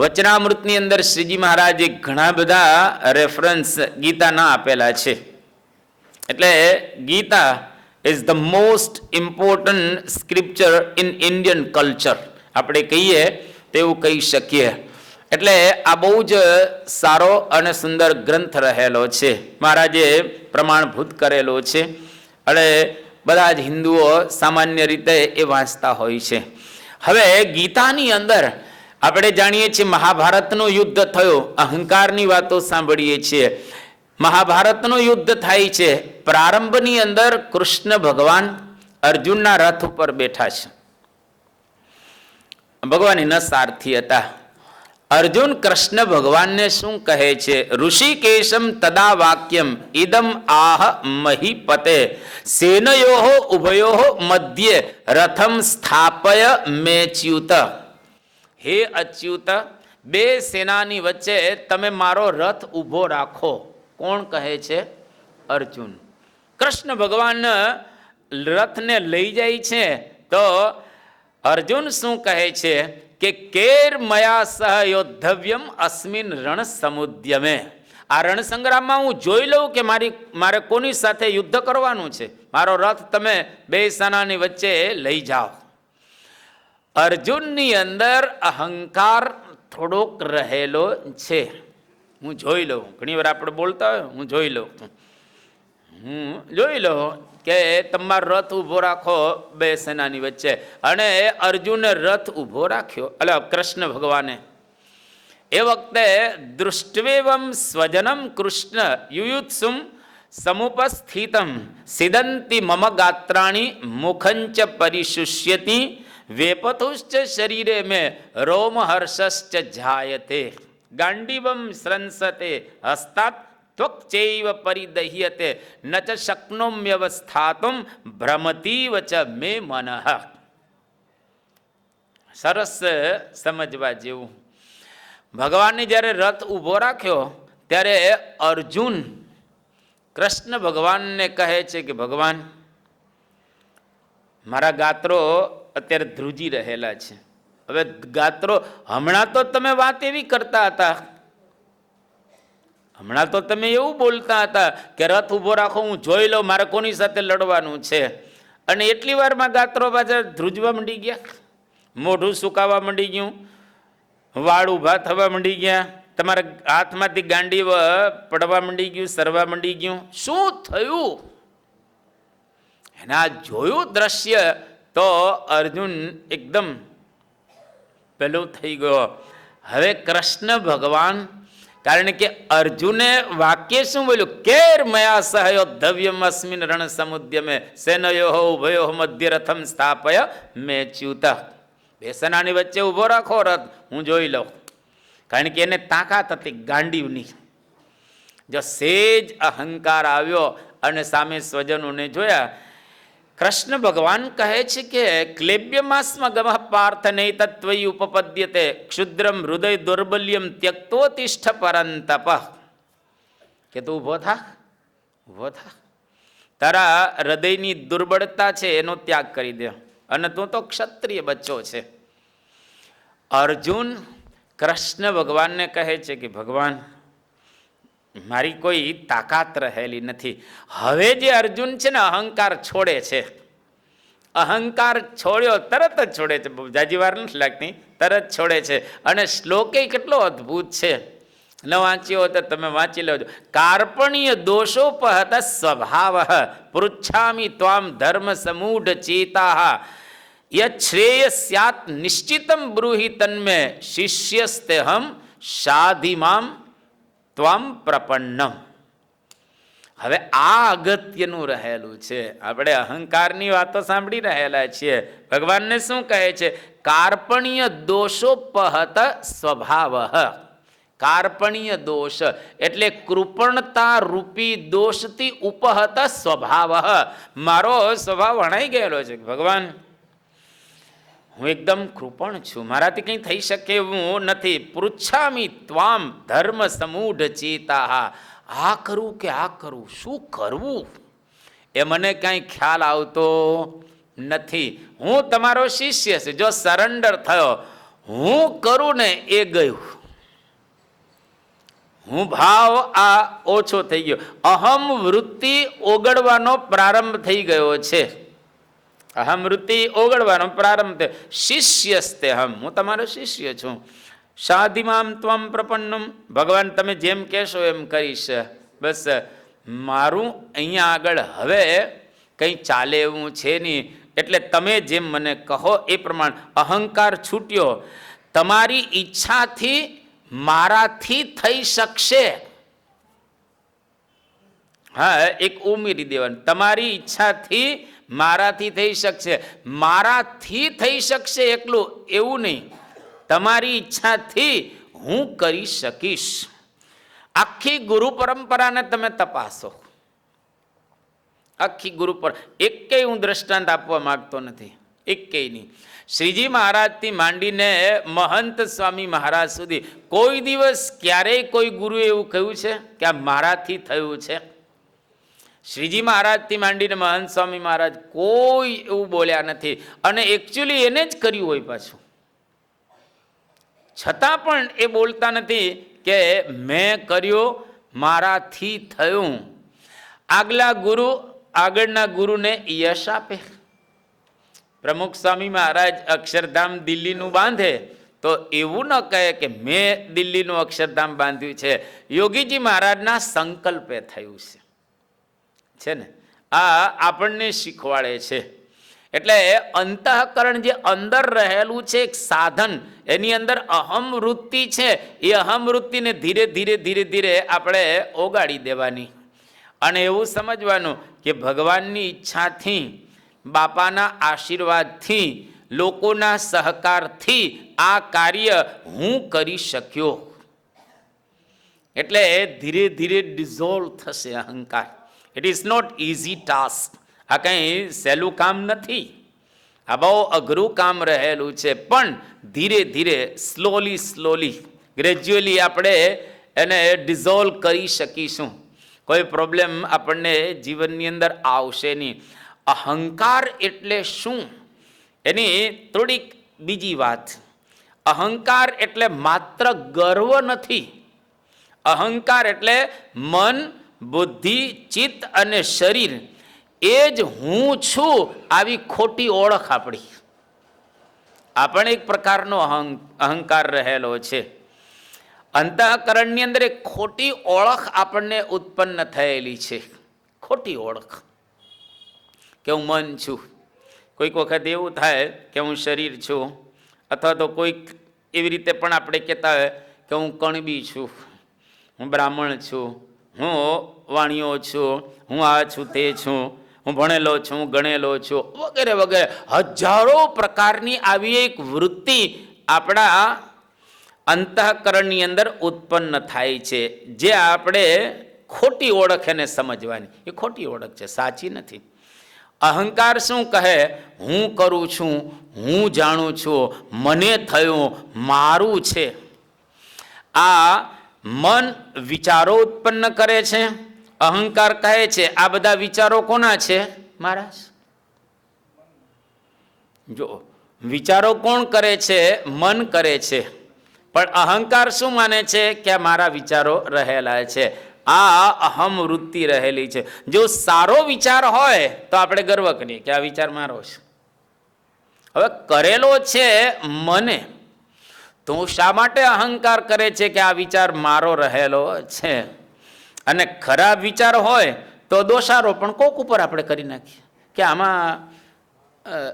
વચનામૃતની અંદર શ્રીજી મહારાજે ઘણા બધા રેફરન્સ ગીતાના આપેલા છે. એટલે Gita is the most important scripture in Indian culture, આપણે કહીએ તેવું કહી શકીએ. એટલે આ બહુ જ સારો અને સુંદર ગ્રંથ રહેલો છે, મહારાજે પ્રમાણભૂત કરેલો છે. અને બધા જ હિન્દુઓ સામાન્ય રીતે એ વાંચતા હોય છે. હવે ગીતાની અંદર આપણે જાણીએ છીએ મહાભારતનું યુદ્ધ થયું, અહંકારની વાતો સાંભળીએ છીએ. મહાભારતનું યુદ્ધ થાય છે. પ્રારંભની અંદર કૃષ્ણ ભગવાન અર્જુનના રથ ઉપર બેઠા છે. ભગવાન એના સારથી હતા. અર્જુન કૃષ્ણ ભગવાનને શું કહે છે? ઋષિકેશમ તદા વાક્યમ ઇદમ આહ મહીપતે સેનયોઃ ઉભયોઃ મધ્યે રથમ સ્થાપય મેચ્યુત. હે અચ્યુત, બે સેનાની વચ્ચે તમે મારો રથ ઊભો રાખો. કોણ કહે છે? અર્જુન. કૃષ્ણ ભગવાન રથને લઈ જાય છે તો અર્જુન શું કહે છે કે કેર મયા સહ યોદ્ધવ્યમ અસ્મિન રણ સમુદ્યમે. આ રણ સંગ્રામમાં હું જોઈ લઉં કે મારે કોની સાથે યુદ્ધ કરવાનું છે. મારો રથ તમે બે સેનાની વચ્ચે લઈ જાઓ. અર્જુનની અંદર અહંકાર થોડોક રહેલો છે. હું જોઈ લઉં. ઘણી વાર આપણે બોલતા હોય, હું જોઈ લઉં કે તમારો રથ ઊભો રાખો બે સેનાની વચ્ચે. અને અર્જુને રથ ઊભો રાખ્યો, એટલે કૃષ્ણ ભગવાને. એ વખતે દૃષ્ટવેવમ સ્વજનમ કૃષ્ણ યુયુત્સુમ સમુપસ્થિતમ સિદંતી મમ ગાત્રાણી મુખંચ પરિશુષ્યતિ વેપતુશ્ચ શરીરે મેં રોમહર્ષશ્ચ જાયતે ગાંડીવમ સ્રંસતે હસ્તાત ત્વક્ચૈવ પરિદહ્યતે ન ચ શક્નોમ્યવસ્થાતુમ ભ્રમતીવ ચ મે મનઃ. સરસ સમજવા જેવું. ભગવાનને જ્યારે રથ ઊભો રાખ્યો ત્યારે અર્જુન કૃષ્ણ ભગવાનને કહે છે કે ભગવાન, મારા ગાત્રો અત્યારે ધ્રુજી રહેલા છે. હવે ગાત્રો, હમણાં તો તમે વાત એવી કરતા હતા, હમણાં તો તમે એવું બોલતા હતા કે રથ ઊભો રાખો, હું જોઈ લઉં મારે કોની સાથે લડવાનું છે. અને એટલી વારમાં ગાત્રો પાછા ધ્રુજવા માંડી ગયા, મોઢું સુકાવા માંડી ગયું, વાળ ઊભા થવા માંડી ગયા, તમારા હાથમાંથી ગાંડી પડવા માંડી ગયું, સરવા માંડી ગયું. શું થયું? એના જોયું દ્રશ્ય તો અર્જુન એકદમ પેલું થઈ ગયો. હવે કૃષ્ણ ભગવાન, કારણ કે અર્જુને વાક્ય શું બોલ્યું? કેર મયા સહયોદ્ધવ્યમ અસ્મિન રણ સમુદ્યમે સેનયોઃ ઉભયોઃ મધ્ય રથમ સ્થાપય મેચ્યુત. બે સેનાની વચ્ચે ઊભો રાખો રથ, હું જોઈ લઉં. કારણ કે એને તાકાત હતી ગાંડીવની. જો સેજ અહંકાર આવ્યો અને સામે સ્વજનોને જોયા, કૃષ્ણ ભગવાન કહે છે કે ક્લેબ્યમાસ્મ ગમઃ પાર્થ નૈતત્વયી ઉપપદ્યતે ક્ષુદ્રમ હૃદય દૌર્બલ્યમ ત્યક્તોતિષ્ઠ પરંતપ. કે તું ઊભો થા, ઊભો થા. તારા હૃદયની દુર્બળતા છે એનો ત્યાગ કરી દે, અને તું તો ક્ષત્રિય બચ્ચો છે. અર્જુન કૃષ્ણ ભગવાનને કહે છે કે ભગવાન, મારી કોઈ તાકાત રહેલી નથી. હવે જે અર્જુન છે ને અહંકાર છોડે છે, અહંકાર છોડ્યો, તરત જ છોડે છે, જાજી વાર નથી લાગતી, તરત છોડે છે. અને શ્લોકે કેટલો અદ્ભુત છે, ન વાંચ્યો તો તમે વાંચી લેજો. કાર્પણ્ય દોષોપહત સ્વભાવ પૃચ્છામિ ત્વામ ધર્મ સમૂઢ ચેતા યશ્રેય સ્યાત નિશ્ચિતમ બ્રૂહિ તન્મે શિષ્યસ્તેહમ સાધિમામ ત્વામ પ્રપન્નમ. હવે આ અગત્યનું રહેલું છે. આપણે અહંકારની વાતો સાંભળી રહેલા છીએ. ભગવાનને શું કહે છે? કાર્પણ્ય દોષોપહત સ્વભાવ. કાર્પણ્ય દોષ એટલે કૃપણતા રૂપી દોષથી ઉપહત સ્વભાવ. મારો સ્વભાવ વણાઈ ગયેલો છે ભગવાન, હું એકદમ કૃપણ છું, મારાથી કંઈ થઈ શકે એવું નથી. પૃચ્છામિ ત્વામ ધર્મ સમૂઢ ચેતા. આ કરવું કે આ કરવું, શું કરવું એ મને કાંઈ ખ્યાલ આવતો નથી. હું તમારો શિષ્ય છું, જો સરેન્ડર થયો, હું કરું ને એ ગયું. હું ભાવ આ ઓછો થઈ ગયો, અહમ વૃત્તિ ઓગળવાનો પ્રારંભ થઈ ગયો છે. અહમ વૃત્તિ ઓગળવાનો પ્રારંભ થયો. શિષ્યસ્તે હમ, હું તમારો શિષ્ય છું. સાધિમામ ત્વમ પ્રપન્નમ, ભગવાન તમે જેમ કહેશો એમ કરીશ. બસ મારું અહીંયા આગળ હવે કંઈ ચાલે એવું છે નહીં, એટલે તમે જેમ મને કહો એ પ્રમાણે. અહંકાર છૂટ્યો. તમારી ઈચ્છાથી મારાથી થઈ શકશે. હા, એક ઉમેરી દેવાનું, તમારી ઈચ્છાથી મારાથી થઈ શકશે. મારાથી થઈ શકશે એકલું એવું નહીં, તમારી ઈચ્છાથી હું કરી શકીશ. આખી ગુરુ પરંપરાને તમે તપાસો, આખી ગુરુ પર એકેય હું દ્રષ્ટાંત આપવા માગતો નથી, એકેય નહીં. શ્રીજી મહારાજથી માંડીને મહંત સ્વામી મહારાજ સુધી કોઈ દિવસ ક્યારેય કોઈ ગુરુએ એવું કહ્યું છે કે આ મારાથી થયું છે? શ્રીજી મહારાજથી માંડીને મહંત સ્વામી મહારાજ કોઈ એવું બોલ્યા નથી. અને એકચ્યુઅલી એને જ કર્યું હોય પાછું, છતાં પણ એ બોલતા નથી કે મેં કર્યું, મારાથી થયું. આગળના ગુરુને યશ આપે. પ્રમુખ સ્વામી મહારાજ અક્ષરધામ દિલ્હીનું બાંધે તો એવું ન કહે કે મેં દિલ્હીનું અક્ષરધામ બાંધ્યું છે, યોગીજી મહારાજના સંકલ્પે થયું છે ને. આ આપણને શીખવાડે છે. એટલે અંતઃકરણ જે અંદર રહેલું છે એક સાધન, એની અંદર અહમ વૃત્તિ છે, એ અહમ વૃત્તિને ધીરે ધીરે ધીરે ધીરે આપણે ઓગાળી દેવાની. અને એવું સમજવાનું કે ભગવાનની ઈચ્છાથી, બાપાના આશીર્વાદથી, લોકોના સહકારથી આ કાર્ય હું કરી શક્યો. એટલે ધીરે ધીરે ડિઝોલ્વ થશે અહંકાર. It is not easy task. આ કંઈ સહેલું કામ નથી, આ બહુ અઘરું કામ રહેલું છે. પણ ધીરે ધીરે સ્લોલી ગ્રેજ્યુઅલી આપણે એને ડિઝોલ્વ કરી શકીશું. કોઈ પ્રોબ્લેમ આપણને જીવનની અંદર આવશે નહીં. અહંકાર એટલે શું એની થોડીક બીજી વાત. અહંકાર એટલે માત્ર ગર્વ નથી. અહંકાર એટલે મન, બુદ્ધિ, ચિત્ત અને શરીર, એ જ હું છું આવી ખોટી ઓળખ આપણી. આ પણ એક પ્રકારનો અહંકાર રહેલો છે. અંતઃકરણની અંદર એક ખોટી ઓળખ આપણને ઉત્પન્ન થયેલી છે. ખોટી ઓળખ કે હું મન છું. કોઈક વખત એવું થાય કે હું શરીર છું, અથવા તો કોઈક એવી રીતે પણ આપણે કહેતા હોય કે હું કણબી છું, હું બ્રાહ્મણ છું, હું વાણિયો છું, હું આ છું તે છું, હું ભણેલો છું, ગણેલો છું, વગેરે વગેરે હજારો પ્રકારની આવી એક વૃત્તિ આપણા અંતઃકરણની અંદર ઉત્પન્ન થાય છે, જે આપણે ખોટી ઓળખ એને સમજવાની. એ ખોટી ઓળખ છે, સાચી નથી. અહંકાર શું કહે? હું કરું છું, હું જાણું છું, મને થયું, મારું છે. આ મન વિચારો ઉત્પન્ન કરે છે. અહંકાર કહે છે આ બધા વિચારો કોના છે? મારા. જો વિચારો કોણ કરે છે? મન કરે છે. પણ અહંકાર શું માને છે? કે આ મારા વિચારો રહેલા છે, આ અહમ વૃત્તિ રહેલી છે. જો સારો વિચાર હોય તો આપણે ગર્વ કરીએ કે આ વિચાર મારો છે. હવે કરેલો છે મને, તો શા માટે અહંકાર કરે છે કે આ વિચાર મારો રહેલો છે? અને ખરાબ વિચાર હોય તો દોષારોપણ કોક ઉપર આપણે કરી નાખીએ કે આમાં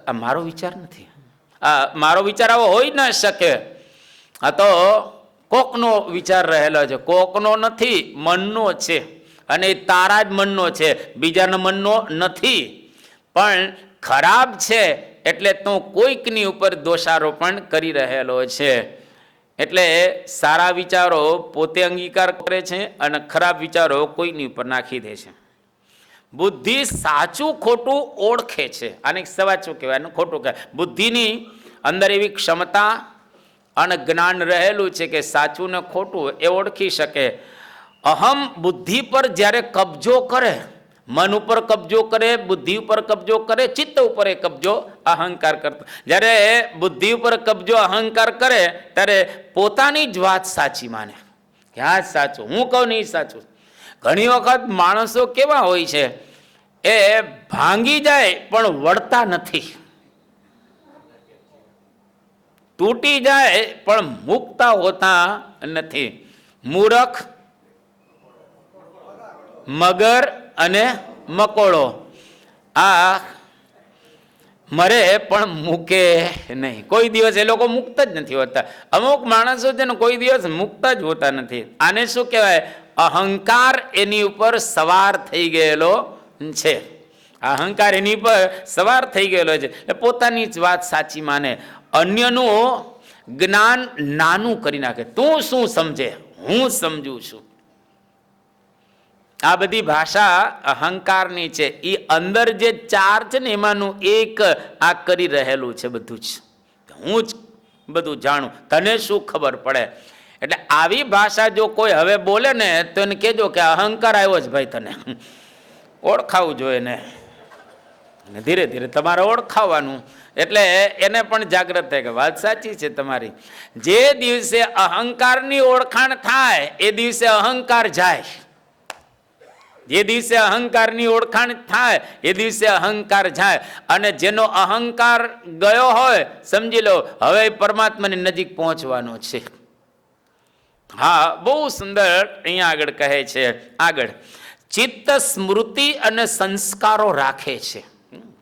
આ મારો વિચાર નથી, આ મારો વિચાર આવો હોઈ ન શકે, આ તો કોકનો વિચાર રહેલો છે. કોકનો નથી, મનનો છે. અને એ તારા જ મનનો છે, બીજાના મનનો નથી. પણ ખરાબ છે એટલે તું કોઈકની ઉપર દોષારોપણ કરી રહેલો છે. એટલે સારા વિચારો પોતે અંગીકાર કરે છે અને ખરાબ વિચારો કોઈની ઉપર નાખી દે છે. બુદ્ધિ સાચું ખોટું ઓળખે છે. આને સાચું કહેવાય, ખોટું કહેવાય. બુદ્ધિની અંદર એવી ક્ષમતા અને જ્ઞાન રહેલું છે કે સાચું ને ખોટું એ ઓળખી શકે. અહમ બુદ્ધિ પર જ્યારે કબજો કરે, મન ઉપર કબજો કરે, બુદ્ધિ ઉપર કબજો કરે, ચિત્ત ઉપર એ કબજો અહંકાર કરતો. જ્યારે બુદ્ધિ ઉપર કબજો અહંકાર કરે ત્યારે પોતાની જ વાત સાચી માને કે આ સાચું, હું કહું નહીં સાચું. ઘણી વખત માણસો કેવા હોય છે, એ ભાંગી જાય પણ વળતા નથી, તૂટી જાય પણ મુકતા હોતા નથી. મૂરખ, મગર અને મકોડો આ મરે પણ મૂકે નહીં. કોઈ દિવસ એ લોકો મુક્ત જ નથી હોતા. અમુક માણસો છે ને કોઈ દિવસ મુક્ત જ હોતા નથી. આને શું કહેવાય? અહંકાર એની ઉપર સવાર થઈ ગયેલો છે. અહંકાર એની પર સવાર થઈ ગયેલો છે. એ પોતાની જ વાત સાચી માને, અન્યનું જ્ઞાન નાનું કરી નાખે. તું શું સમજે, હું સમજું છું. આ બધી ભાષા અહંકારની છે. એ અંદર જે ચાર છે ને એમાંનું એક આ કરી રહેલું છે બધું જ. હું જ બધું જાણું, તને શું ખબર પડે? એટલે આવી ભાષા જો કોઈ હવે બોલે ને તો એને કહેજો કે અહંકાર આવ્યો છે ભાઈ, તને ઓળખાવું જોઈએ ને. ધીરે ધીરે તમારે ઓળખાવાનું. એટલે એને પણ જાગૃત થાય કે વાત સાચી છે તમારી. જે દિવસે અહંકારની ઓળખાણ થાય એ દિવસે અહંકાર જાય. જે દિવસે અહંકારની ઓળખાણ થાય એ દિવસે અહંકાર જાય. અને જેનો અહંકાર ગયો હોય સમજી લો હવે પરમાત્માની નજીક પહોંચવાનો છે. હા, બહુ સુંદર અહીંયા આગળ કહે છે. આગળ ચિત્ત સ્મૃતિ અને સંસ્કારો રાખે છે.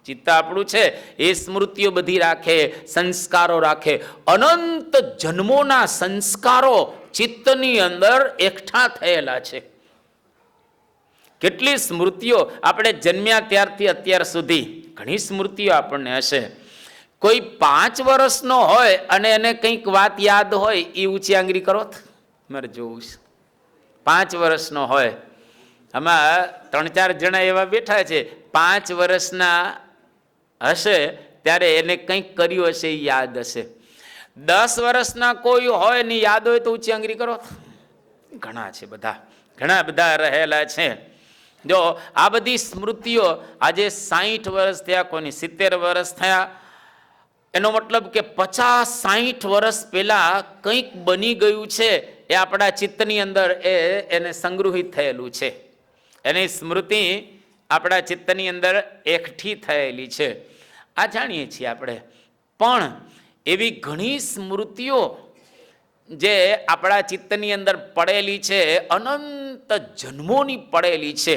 ચિત્ત આપણું છે એ સ્મૃતિઓ બધી રાખે, સંસ્કારો રાખે. અનંત જન્મોના સંસ્કારો ચિત્તની અંદર એકઠા થયેલા છે. કેટલી સ્મૃતિઓ આપણે જન્મ્યા ત્યારથી અત્યાર સુધી ઘણી સ્મૃતિઓ આપણને હશે. કોઈ 5 વર્ષનો હોય અને એને કંઈક વાત યાદ હોય, એ ઊંચી આંગળી કરો મારે જોવું છે. 5 વર્ષનો હોય, આમાં 3-4 જણા એવા બેઠા છે 5 વર્ષના હશે ત્યારે એને કંઈક કર્યું હશે, એ યાદ હશે. 10 વર્ષના કોઈ હોય ને યાદ હોય તો ઊંચી આંગળી કરો. ઘણા છે, બધા ઘણા બધા રહેલા છે. જો આ બધી સ્મૃતિઓ આજે 60 વર્ષ થયા, કોઈની 70 વર્ષ થયા, એનો મતલબ કે 50-60 વર્ષ પહેલા કંઈક બની ગયું છે એ આપણા ચિત્તની અંદર એને સંગ્રહિત થયેલું છે. એની સ્મૃતિ આપણા ચિત્તની અંદર એકઠી થયેલી છે. આ જાણીએ છીએ આપણે. પણ એવી ઘણી સ્મૃતિઓ જે આપણા ચિત્તની અંદર પડેલી છે, અનંત જન્મોની પડેલી છે,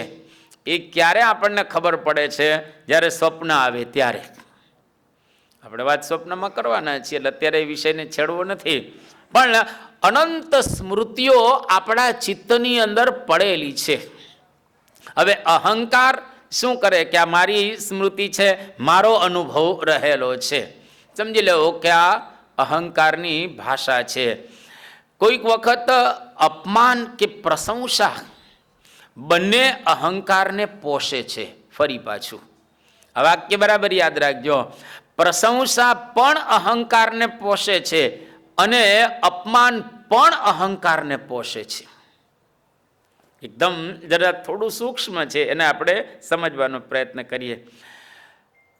એ ક્યારે આપણને ખબર પડે છે? જ્યારે સ્વપ્ન આવે ત્યારે. આપણે વાત સ્વપ્નમાં કરવાના છીએ એટલે અત્યારે એ વિષયને છેડવો નથી. પણ અનંત સ્મૃતિઓ આપણા ચિત્તની અંદર પડેલી છે. હવે અહંકાર શું કરે કે આ મારી સ્મૃતિ છે, મારો અનુભવ રહેલો છે. સમજી લેવો કે આ અહંકારની ભાષા છે. કોઈક વખત અપમાન કે પ્રશંસા બંને અહંકારને પોષે છે. ફરી પાછું આ વાક્ય બરાબર યાદ રાખજો. પ્રશંસા પણ અહંકારને પોષે છે અને અપમાન પણ અહંકારને પોષે છે. એકદમ જરા થોડું સૂક્ષ્મ છે, એને આપણે સમજવાનો પ્રયત્ન કરીએ.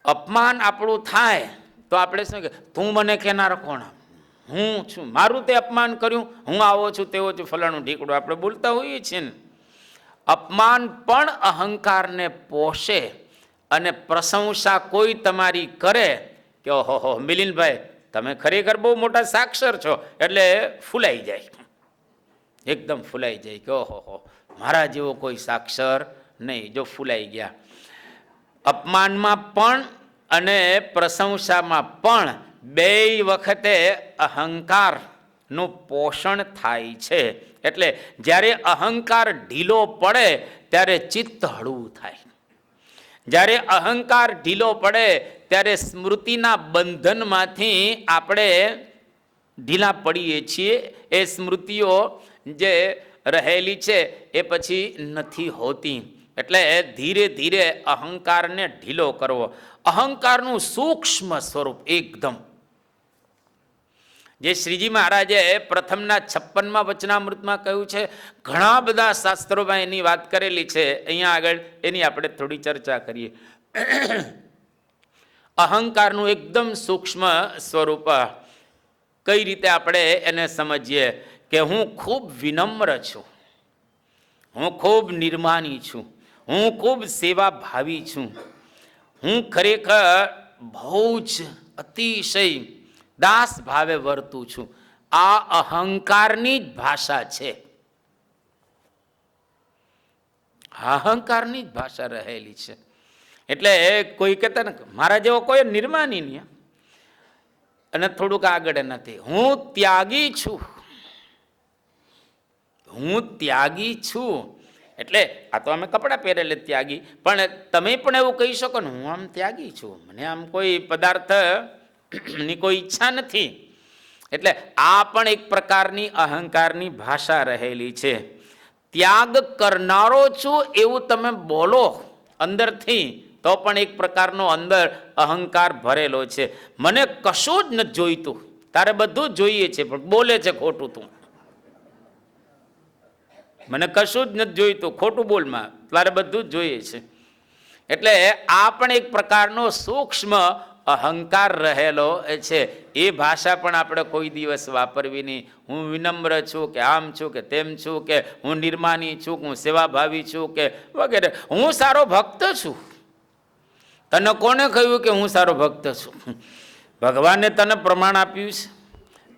અપમાન આપણું થાય તો તો આપણે શું કે તું મને કહેનાર કોણ, હું છું, મારું તે અપમાન કર્યું, હું આવો છું તેવો છું, ફલાણું ઢીકડું આપણે બોલતા હોઈએ છીએ ને. અપમાન પણ અહંકારને પોષે, અને પ્રશંસા કોઈ તમારી કરે કે ઓહો મિલિનભાઈ તમે ખરેખર બહુ મોટા સાક્ષર છો, એટલે ફૂલાઈ જાય, એકદમ ફૂલાઈ જાય કે ઓહો મારા જેવો કોઈ સાક્ષર નહીં, જો ફૂલાઈ ગયા. અપમાનમાં પણ અને પ્રશંસામાં પણ બે વખતે અહંકારનું પોષણ થાય છે. એટલે જ્યારે અહંકાર ઢીલો પડે ત્યારે ચિત્ત હળવું થાય. જ્યારે અહંકાર ઢીલો પડે ત્યારે સ્મૃતિના બંધનમાંથી આપણે ઢીલા પડીએ છીએ. એ સ્મૃતિઓ જે રહેલી છે એ પછી નથી હોતી. એટલે ધીરે ધીરે અહંકારને ઢીલો કરવો. અહંકારનું સૂક્ષ્મ સ્વરૂપ એકદમ, જે શ્રીજી મહારાજે પ્રથમના 56મા વચનામૃતમાં કહ્યું છે, ઘણા બધા શાસ્ત્રોમાં એની વાત કરેલી છે. અહીંયા આગળ એની આપણે થોડી ચર્ચા કરીએ. અહંકારનું એકદમ સૂક્ષ્મ સ્વરૂપ કઈ રીતે આપણે એને સમજીએ કે હું ખૂબ વિનમ્ર છું, હું ખૂબ નિર્માની છું, હું ખૂબ સેવાભાવી છું, હું ખરેખર બહુ જ અતિશય દાસ ભાવે વર્તું છું. આ અહંકારની જ ભાષા છે, અહંકારની જ ભાષા રહેલી છે. એટલે કોઈ કહેતા ને મારા જેવો કોઈ નિર્માની નહીં અને થોડુંક આગળ નથી, હું ત્યાગી છું, હું ત્યાગી છું. એટલે આ તો અમે કપડાં પહેરેલે ત્યાગી, પણ તમે પણ એવું કહી શકો ને હું આમ ત્યાગી છું, મને આમ કોઈ પદાર્થ ની કોઈ ઈચ્છા નથી. એટલે આ પણ એક પ્રકારની અહંકારની ભાષા રહેલી છે. ત્યાગ કરનારો છું એવું તમે બોલો અંદરથી તો પણ એક પ્રકારનો અંદર અહંકાર ભરેલો છે. મને કશું જ નથી જોઈતું, તારે બધું જ જોઈએ છે, પણ બોલે છે ખોટું. તું મને કશું જ નથી જોઈતું, ખોટું બોલમાં, તારે બધું જ જોઈએ છે. એટલે આ પણ એક પ્રકારનો સૂક્ષ્મ અહંકાર રહેલો છે. એ ભાષા પણ આપણે કોઈ દિવસ વાપરવી નહીં. હું વિનમ્ર છું કે આમ છું કે તેમ છું, કે હું નિર્માની છું, હું સેવાભાવી છું કે વગેરે. હું સારો ભક્ત છું. તને કોને કહ્યું કે હું સારો ભક્ત છું? ભગવાને તને પ્રમાણ આપ્યું છે.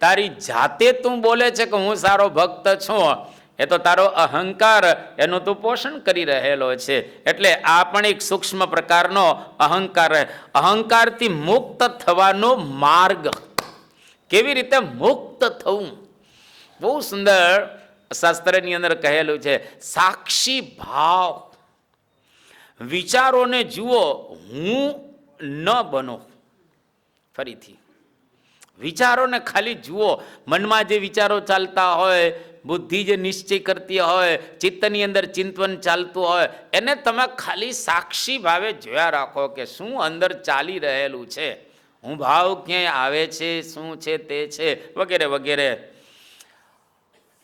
તારી જાતે તું બોલે છે કે હું સારો ભક્ત છું, એ તો તારો અહંકાર એનું તું પોષણ કરી રહેલો છે. એટલે આ પણ એક સૂક્ષ્મ પ્રકારનો અહંકાર. અહંકારથી મુક્ત થવાનો માર્ગ, કેવી રીતે મુક્ત થવું, બહુ સુંદર શાસ્ત્રની અંદર કહેલું છે. સાક્ષી ભાવ, વિચારોને જુઓ, હું ન બનો. ફરીથી વિચારોને ખાલી જુઓ, મનમાં જે વિચારો ચાલતા હોય, બુદ્ધિ જે નિશ્ચય કરતી હોય, ચિત્તની અંદર ચિંતન ચાલતું હોય, એને તમે ખાલી સાક્ષી ભાવે જોયા રાખો કે શું અંદર ચાલી રહેલું છે, હું ભાવ ક્યાંય આવે છે, શું છે તે છે, વગેરે વગેરે.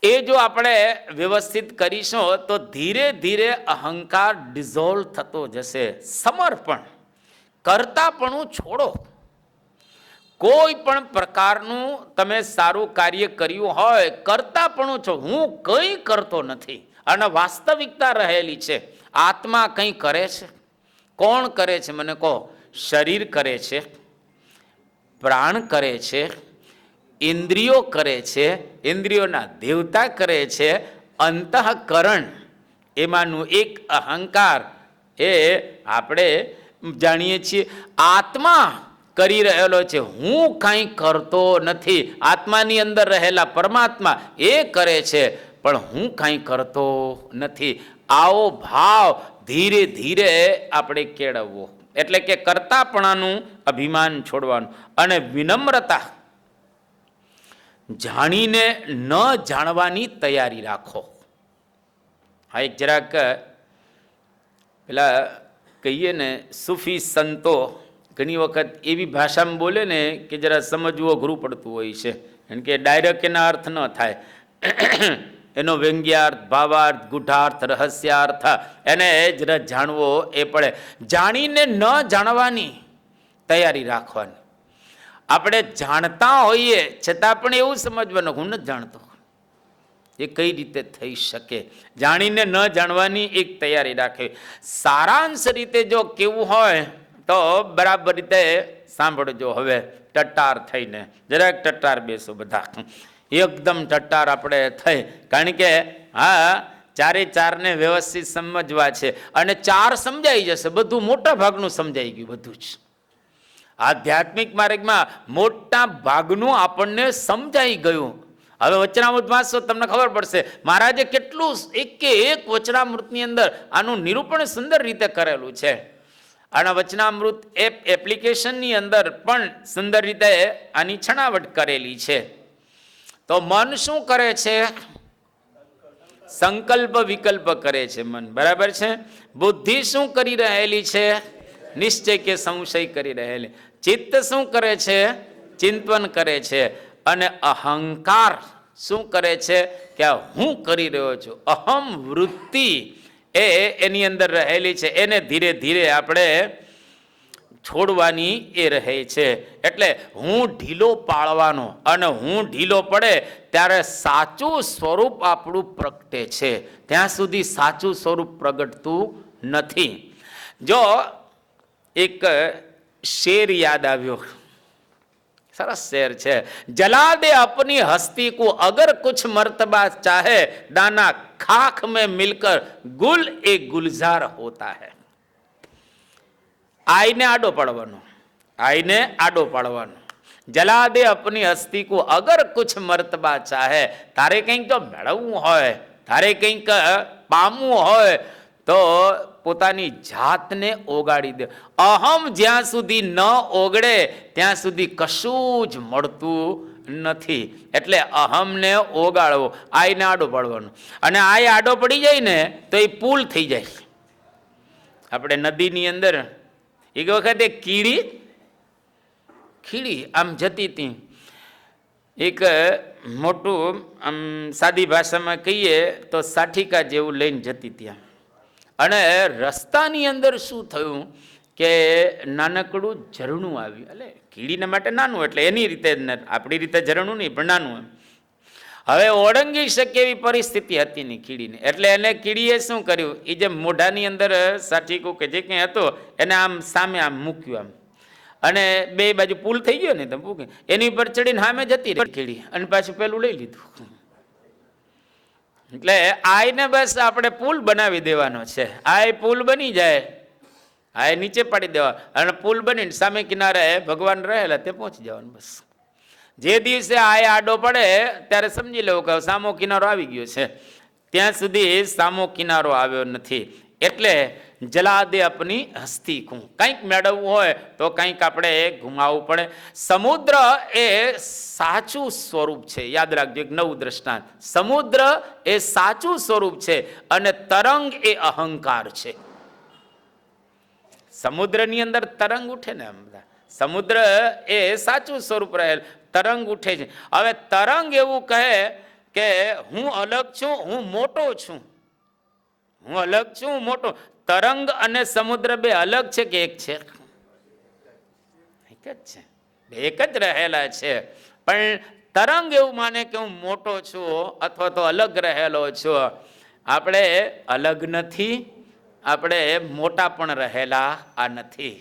એ જો આપણે વ્યવસ્થિત કરીશું તો ધીરે ધીરે અહંકાર ડિઝોલ્વ થતો જશે. સમર્પણ, કરતાપણું છોડો. કોઈ પણ પ્રકારનું તમે સારું કાર્ય કર્યું હોય, કરતાપણું છો, હું કંઈ કરતો નથી. અને વાસ્તવિકતા રહેલી છે. આત્મા કંઈ કરે છે? કોણ કરે છે મને કહો? શરીર કરે છે, પ્રાણ કરે છે, ઇન્દ્રિયો કરે છે, ઇન્દ્રિયોના દેવતા કરે છે, અંતઃકરણ એમાંનું એક અહંકાર એ આપણે જાણીએ છીએ. આત્મા કરી રહેલો છે, હું કાંઈ કરતો નથી. આત્માની અંદર રહેલા પરમાત્મા એ કરે છે, પણ હું કાંઈ કરતો નથી. આવો ભાવ ધીરે ધીરે આપણે કેળવવો. એટલે કે કરતાપણાનું અભિમાન છોડવાનું. અને વિનમ્રતા, જાણીને ન જાણવાની તૈયારી રાખો. હા, એક જરાક પેલા કહીએ ને સૂફી સંતો ઘણી વખત એવી ભાષામાં બોલે ને કે જરા સમજવું અઘરું પડતું હોય છે. કારણ કે ડાયરેક્ટ એના અર્થ ન થાય, એનો વ્યંગ્યાર્થ, ભાવાર્થ, ગુઢાર્થ, રહસ્યાર્થ એને જરા જાણવો એ પડે. જાણીને ન જાણવાની તૈયારી રાખવાની. આપણે જાણતા હોઈએ છતાં પણ એવું સમજવાનું હું નથી જાણતો. એ કઈ રીતે થઈ શકે? જાણીને ન જાણવાની એક તૈયારી રાખવી. સારાંશ રીતે જો કેવું હોય તો બરાબર રીતે સાંભળજો. હવે ટટ્ટાર થઈને જરાક ટટ્ટાર બેસો બધા, એકદમ ટટ્ટાર આપણે થઈ, કારણ કે હા ચારે ચારને વ્યવસ્થિત સમજવા છે અને ચાર સમજાઈ જશે. બધું મોટા ભાગનું સમજાઈ ગયું. બધું જ આધ્યાત્મિક માર્ગમાં મોટા ભાગનું આપણને સમજાઈ ગયું. હવે વચનામૃત વાંચશો તમને ખબર પડશે મહારાજે કેટલું એક વચનામૃતની અંદર આનું નિરૂપણ સુંદર રીતે કરેલું છે. અને વચનામૃત એપ્લિકેશનની અંદર પણ સુંદર રીતે આની છણાવટ કરેલી છે. તો મન શું કરે છે? સંકલ્પ વિકલ્પ કરે છે મન, બરાબર છે. બુદ્ધિ શું કરી રહેલી છે? નિશ્ચય કે સંશય કરી રહેલી. ચિત્ત શું કરે છે? ચિંતન કરે છે. અને અહંકાર શું કરે છે? કે હું કરી રહ્યો છું. અહમ વૃત્તિ એની અંદર રહેલી છે. એને ધીરે ધીરે આપણે છોડવાની એ રહે છે. એટલે હું ઢીલો પાડવાનો, અને હું ઢીલો પડે ત્યારે સાચું સ્વરૂપ આપણું પ્રગટે છે. ત્યાં સુધી સાચું સ્વરૂપ પ્રગટતું નથી. જો એક શેર યાદ આવ્યો, સરસ શેર છે. જલા દે अपनी हस्ती को अगर कुछ मर्तबा चाहे दाना खाक में मिलकर गुल एक गुलजार होता है. આઈને આડો પાડવાનો, આઈને આડો પાડવાનો. જલા દે अपनी हस्ती को अगर कुछ मर्तबा चाहे, તારે કંઈક તો મેળવવું હોય, તારે કંઈક પામવું હોય તો પોતાની જાતને ઓગાળી દે. અહમ જ્યાં સુધી ન ઓગળે ત્યાં સુધી કશું જ મળતું નથી. એટલે અહમને ઓગાળવો, આઈને આડો પાડવાનો. અને આ આડો પડી જાય ને તો એ પુલ થઈ જાય. આપણે નદીની અંદર એક વખતે કીડી આમ જતી હતી. એક મોટું આમ સાદી ભાષામાં કહીએ તો સાઠિકા જેવું લઈને જતી ત્યાં. અને રસ્તાની અંદર શું થયું કે નાનકડું ઝરણું આવ્યું. એટલે કીડીને માટે નાનું, એટલે એની રીતે આપણી રીતે ઝરણું નહીં પણ નાનું એમ. હવે ઓળંગી શકે એવી પરિસ્થિતિ હતી નહીં કીડીને. એટલે એને કીડીએ શું કર્યું, એ જે મોઢાની અંદર સાઠીકું કે જે કંઈ હતો એને આમ સામે આમ મૂક્યું આમ, અને બે બાજુ પુલ થઈ ગયો ને તમે એની ઉપર ચડીને સામે જતી રહી કીડી, અને પાછું પેલું લઈ લીધું. એટલે આઈને બસ આપણે પુલ બનાવી દેવાનો છે. આ પુલ બની જાય, આ નીચે પાડી દેવા, અને પુલ બનીને સામે કિનારે ભગવાન રહેલા તે પહોંચી જવાનું બસ. જે દિવસે આ આડો પડે ત્યારે સમજી લેવું કે સામો કિનારો આવી ગયો છે. ત્યાં સુધી સામો કિનારો આવ્યો નથી. એટલે જલા દે अपनी हस्ती को, કંઈક મેળવવું હોય તો કંઈક આપણે ગુમાવવું પડે. સમુદ્ર એ સાચું સ્વરૂપ છે. યાદ રાખજો, એક નવું દ્રષ્ટાંત. સમુદ્ર એ સાચું સ્વરૂપ છે અને તરંગ એ અહંકાર છે. સમુદ્રની અંદર તરંગ ઉઠે ને, સમુદ્ર એ સાચું સ્વરૂપ રહેલ, તરંગ ઉઠે છે. હવે તરંગ એવું કહે કે હું અલગ છું, હું મોટો છું, હું અલગ છું, હું મોટો. તરંગ અને સમુદ્ર બે અલગ છે કે એક છે? એક જ છે, એક જ રહેલા છે. પણ તરંગ એવું માને કે હું મોટો છું અથવા તો અલગ રહેલો છું. આપણે અલગ નથી, આપણે મોટા પણ રહેલા આ નથી.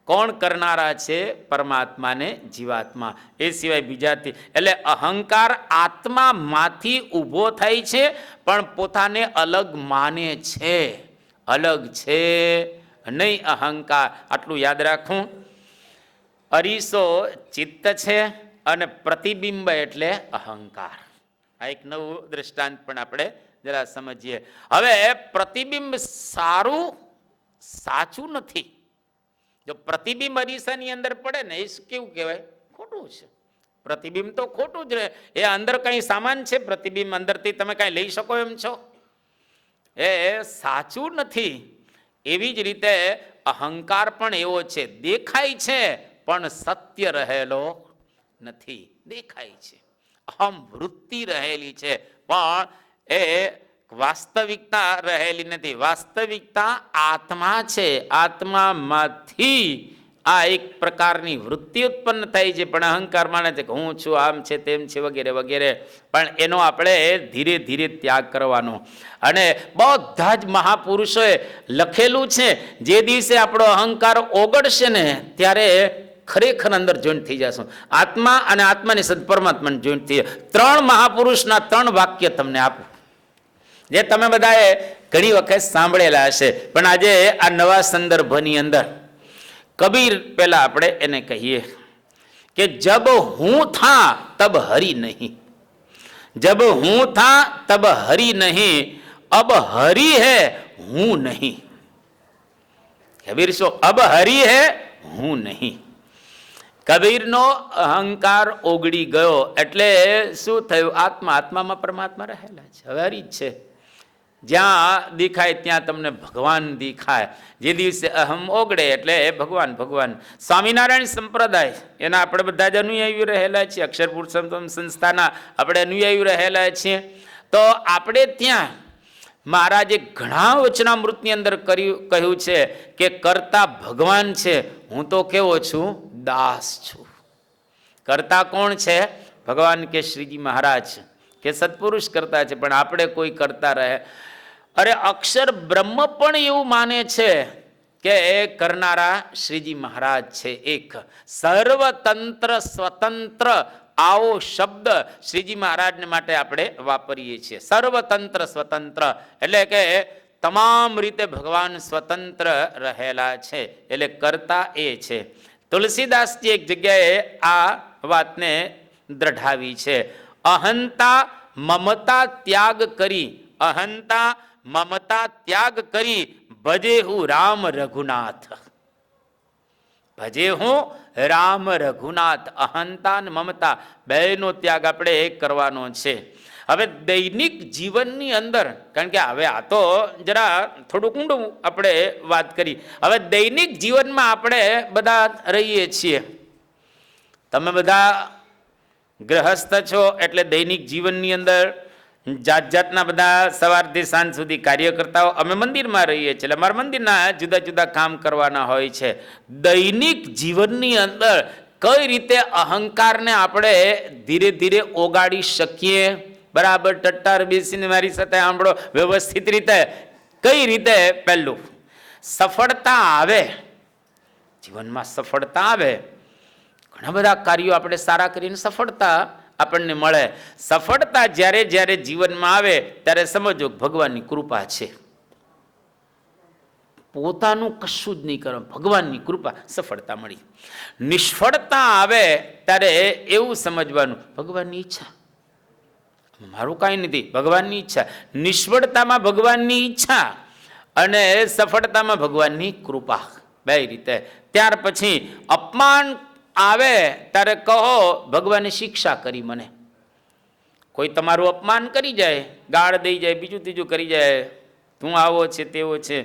કોણ કરનારા છે? પરમાત્માને જીવાત્મા, એ સિવાય બીજાથી. એટલે અહંકાર આત્મામાંથી ઊભો થાય છે પણ પોતાને અલગ માને છે. અલગ છે નહીં અહંકાર. આટલું યાદ રાખવું. અરીસો ચિત્ત છે અને પ્રતિબિંબ એટલે અહંકાર. આ એક નવું દ્રષ્ટાંત પણ આપણે જરા સમજીએ. હવે પ્રતિબિંબ સારું સાચું નથી. જો પ્રતિબિંબ અરીસાની અંદર પડે ને એ કેવું કહેવાય? ખોટું છે. પ્રતિબિંબ તો ખોટું જ રહે. એ અંદર કંઈ સામાન છે? પ્રતિબિંબ અંદરથી તમે કાંઈ લઈ શકો એમ છો? એ સાચું નથી. એવી જ રીતે અહંકાર પણ એવો છે, દેખાય છે પણ સત્ય રહેલો નથી. દેખાય છે, અહમ વૃત્તિ રહેલી છે પણ એ વાસ્તવિકતા રહેલી નથી. વાસ્તવિકતા આત્મા છે. આત્મામાંથી આ એક પ્રકારની વૃત્તિ ઉત્પન્ન થાય છે. પણ અહંકાર માને છે કે હું છું, આમ છે, તેમ છે, વગેરે વગેરે. પણ એનો આપણે ધીરે ધીરે ત્યાગ કરવાનો. અને બધા જ મહાપુરુષોએ લખેલું છે, જે દિવસે આપણો અહંકાર ઓગળશે ને ત્યારે ખરેખર અંદર જોઈન્ટ થઈ જશું. આત્મા અને આત્માની સાથે પરમાત્માને જોઈન્ટ થઈ જાય. 3 મહાપુરુષના 3 વાક્ય તમને આપું, જે તમે બધાએ ઘણી વખત સાંભળેલા હશે. પણ આજે આ નવા સંદર્ભની અંદર કબીર પહેલા આપણે એને કહીએ કે જબ હું થા તબ હરી નહીં, જબ હું થા તબ હરી નહીં, અબ હરી હૈ હું નહીં. કબીર શું? અબ હરી હૈ હું નહીં. કબીરનો અહંકાર ઓગળી ગયો એટલે શું થયું? આત્મા, આત્મામાં પરમાત્મા રહેલા છે, હવે હરી જ છે. જ્યાં દેખાય ત્યાં તમને ભગવાન દેખાય. જે દિવસે અહમ ઓગળે એટલે ભગવાન ભગવાન. સ્વામિનારાયણ સંપ્રદાય એના આપણે બધા જ અનુયાયી રહેલા છીએ. અક્ષર પુરુષોત્તમ સંસ્થાના આપણે અનુયાયી રહેલા છીએ. તો આપણે ત્યાં મહારાજે ઘણા વચનામૃતની અંદર કહ્યું છે કે કર્તા ભગવાન છે, હું તો કેવો છું? દાસ છું. કર્તા કોણ છે? ભગવાન કે શ્રીજી મહારાજ કે સત્પુરુષ કરતા છે, પણ આપણે કોઈ કરતા રહે. અરે અક્ષર બ્રહ્મ પણ એવું માને છે કે એ કરનારા શ્રીજી મહારાજ છે. એક સર્વતંત્ર સ્વતંત્ર આવો શબ્દ શ્રીજી મહારાજને માટે આપણે વાપરીએ છીએ. સર્વતંત્ર સ્વતંત્ર એટલે કે તમામ રીતે ભગવાન સ્વતંત્ર રહેલા છે, એટલે કરતા એ છે. તુલસીદાસજી એક જગ્યાએ આ વાતને દ્રઢાવી છે. અહંતા મમતા ત્યાગ કરી, અહંતા મમતા ત્યાગ કરી, ભજે હું રામ રઘુનાથ, ભજે હું રામ રઘુનાથ. અહંતા અને મમતા બેનો ત્યાગ આપણે કરવાનો છે. હવે દૈનિક જીવનની અંદર, કારણ કે હવે આ તો જરા થોડુંક ઊંડું આપણે વાત કરી. હવે દૈનિક જીવનમાં આપણે બધા રહીએ છીએ. તમે બધા ગ્રહસ્થ છો એટલે દૈનિક જીવનની અંદર જાત જાતના બધા સવારથી સાંજ સુધી કાર્ય કરતા હો. અમે મંદિરમાં રહીએ છીએ એટલે અમારા મંદિરના જુદા જુદા કામ કરવાના હોય છે. દૈનિક જીવનની અંદર કઈ રીતે અહંકારને આપણે ધીરે ધીરે ઓગાળી શકીએ? બરાબર ટટ્ટાર બેસીને મારી સાથે સાંભળો વ્યવસ્થિત રીતે. કઈ રીતે? પહેલું, સફળતા આવે જીવનમાં, સફળતા આવે. ઘણા બધા કાર્યો આપણે સારા કરીને સફળતા આપણને મળે. સફળતા જ્યારે જ્યારે જીવનમાં આવે ત્યારે સમજો ભગવાનની કૃપા છે. પોતાનું કશું જ નહીં કરો, ભગવાનની કૃપા, સફળતા મળી. નિષ્ફળતા આવે ત્યારે એવું સમજવાનું ભગવાનની ઈચ્છા, મારું કાંઈ નથી, ભગવાનની ઈચ્છા. નિષ્ફળતામાં ભગવાનની ઈચ્છા અને સફળતામાં ભગવાનની કૃપા, બે રીતે. ત્યાર પછી અપમાન આવે ત્યારે કહો ભગવાને શિક્ષા કરી મને. કોઈ તમારું અપમાન કરી જાય, ગાળ દઈ જાય, બીજું ત્રીજું કરી જાય, તું આવો છે તેવો છે,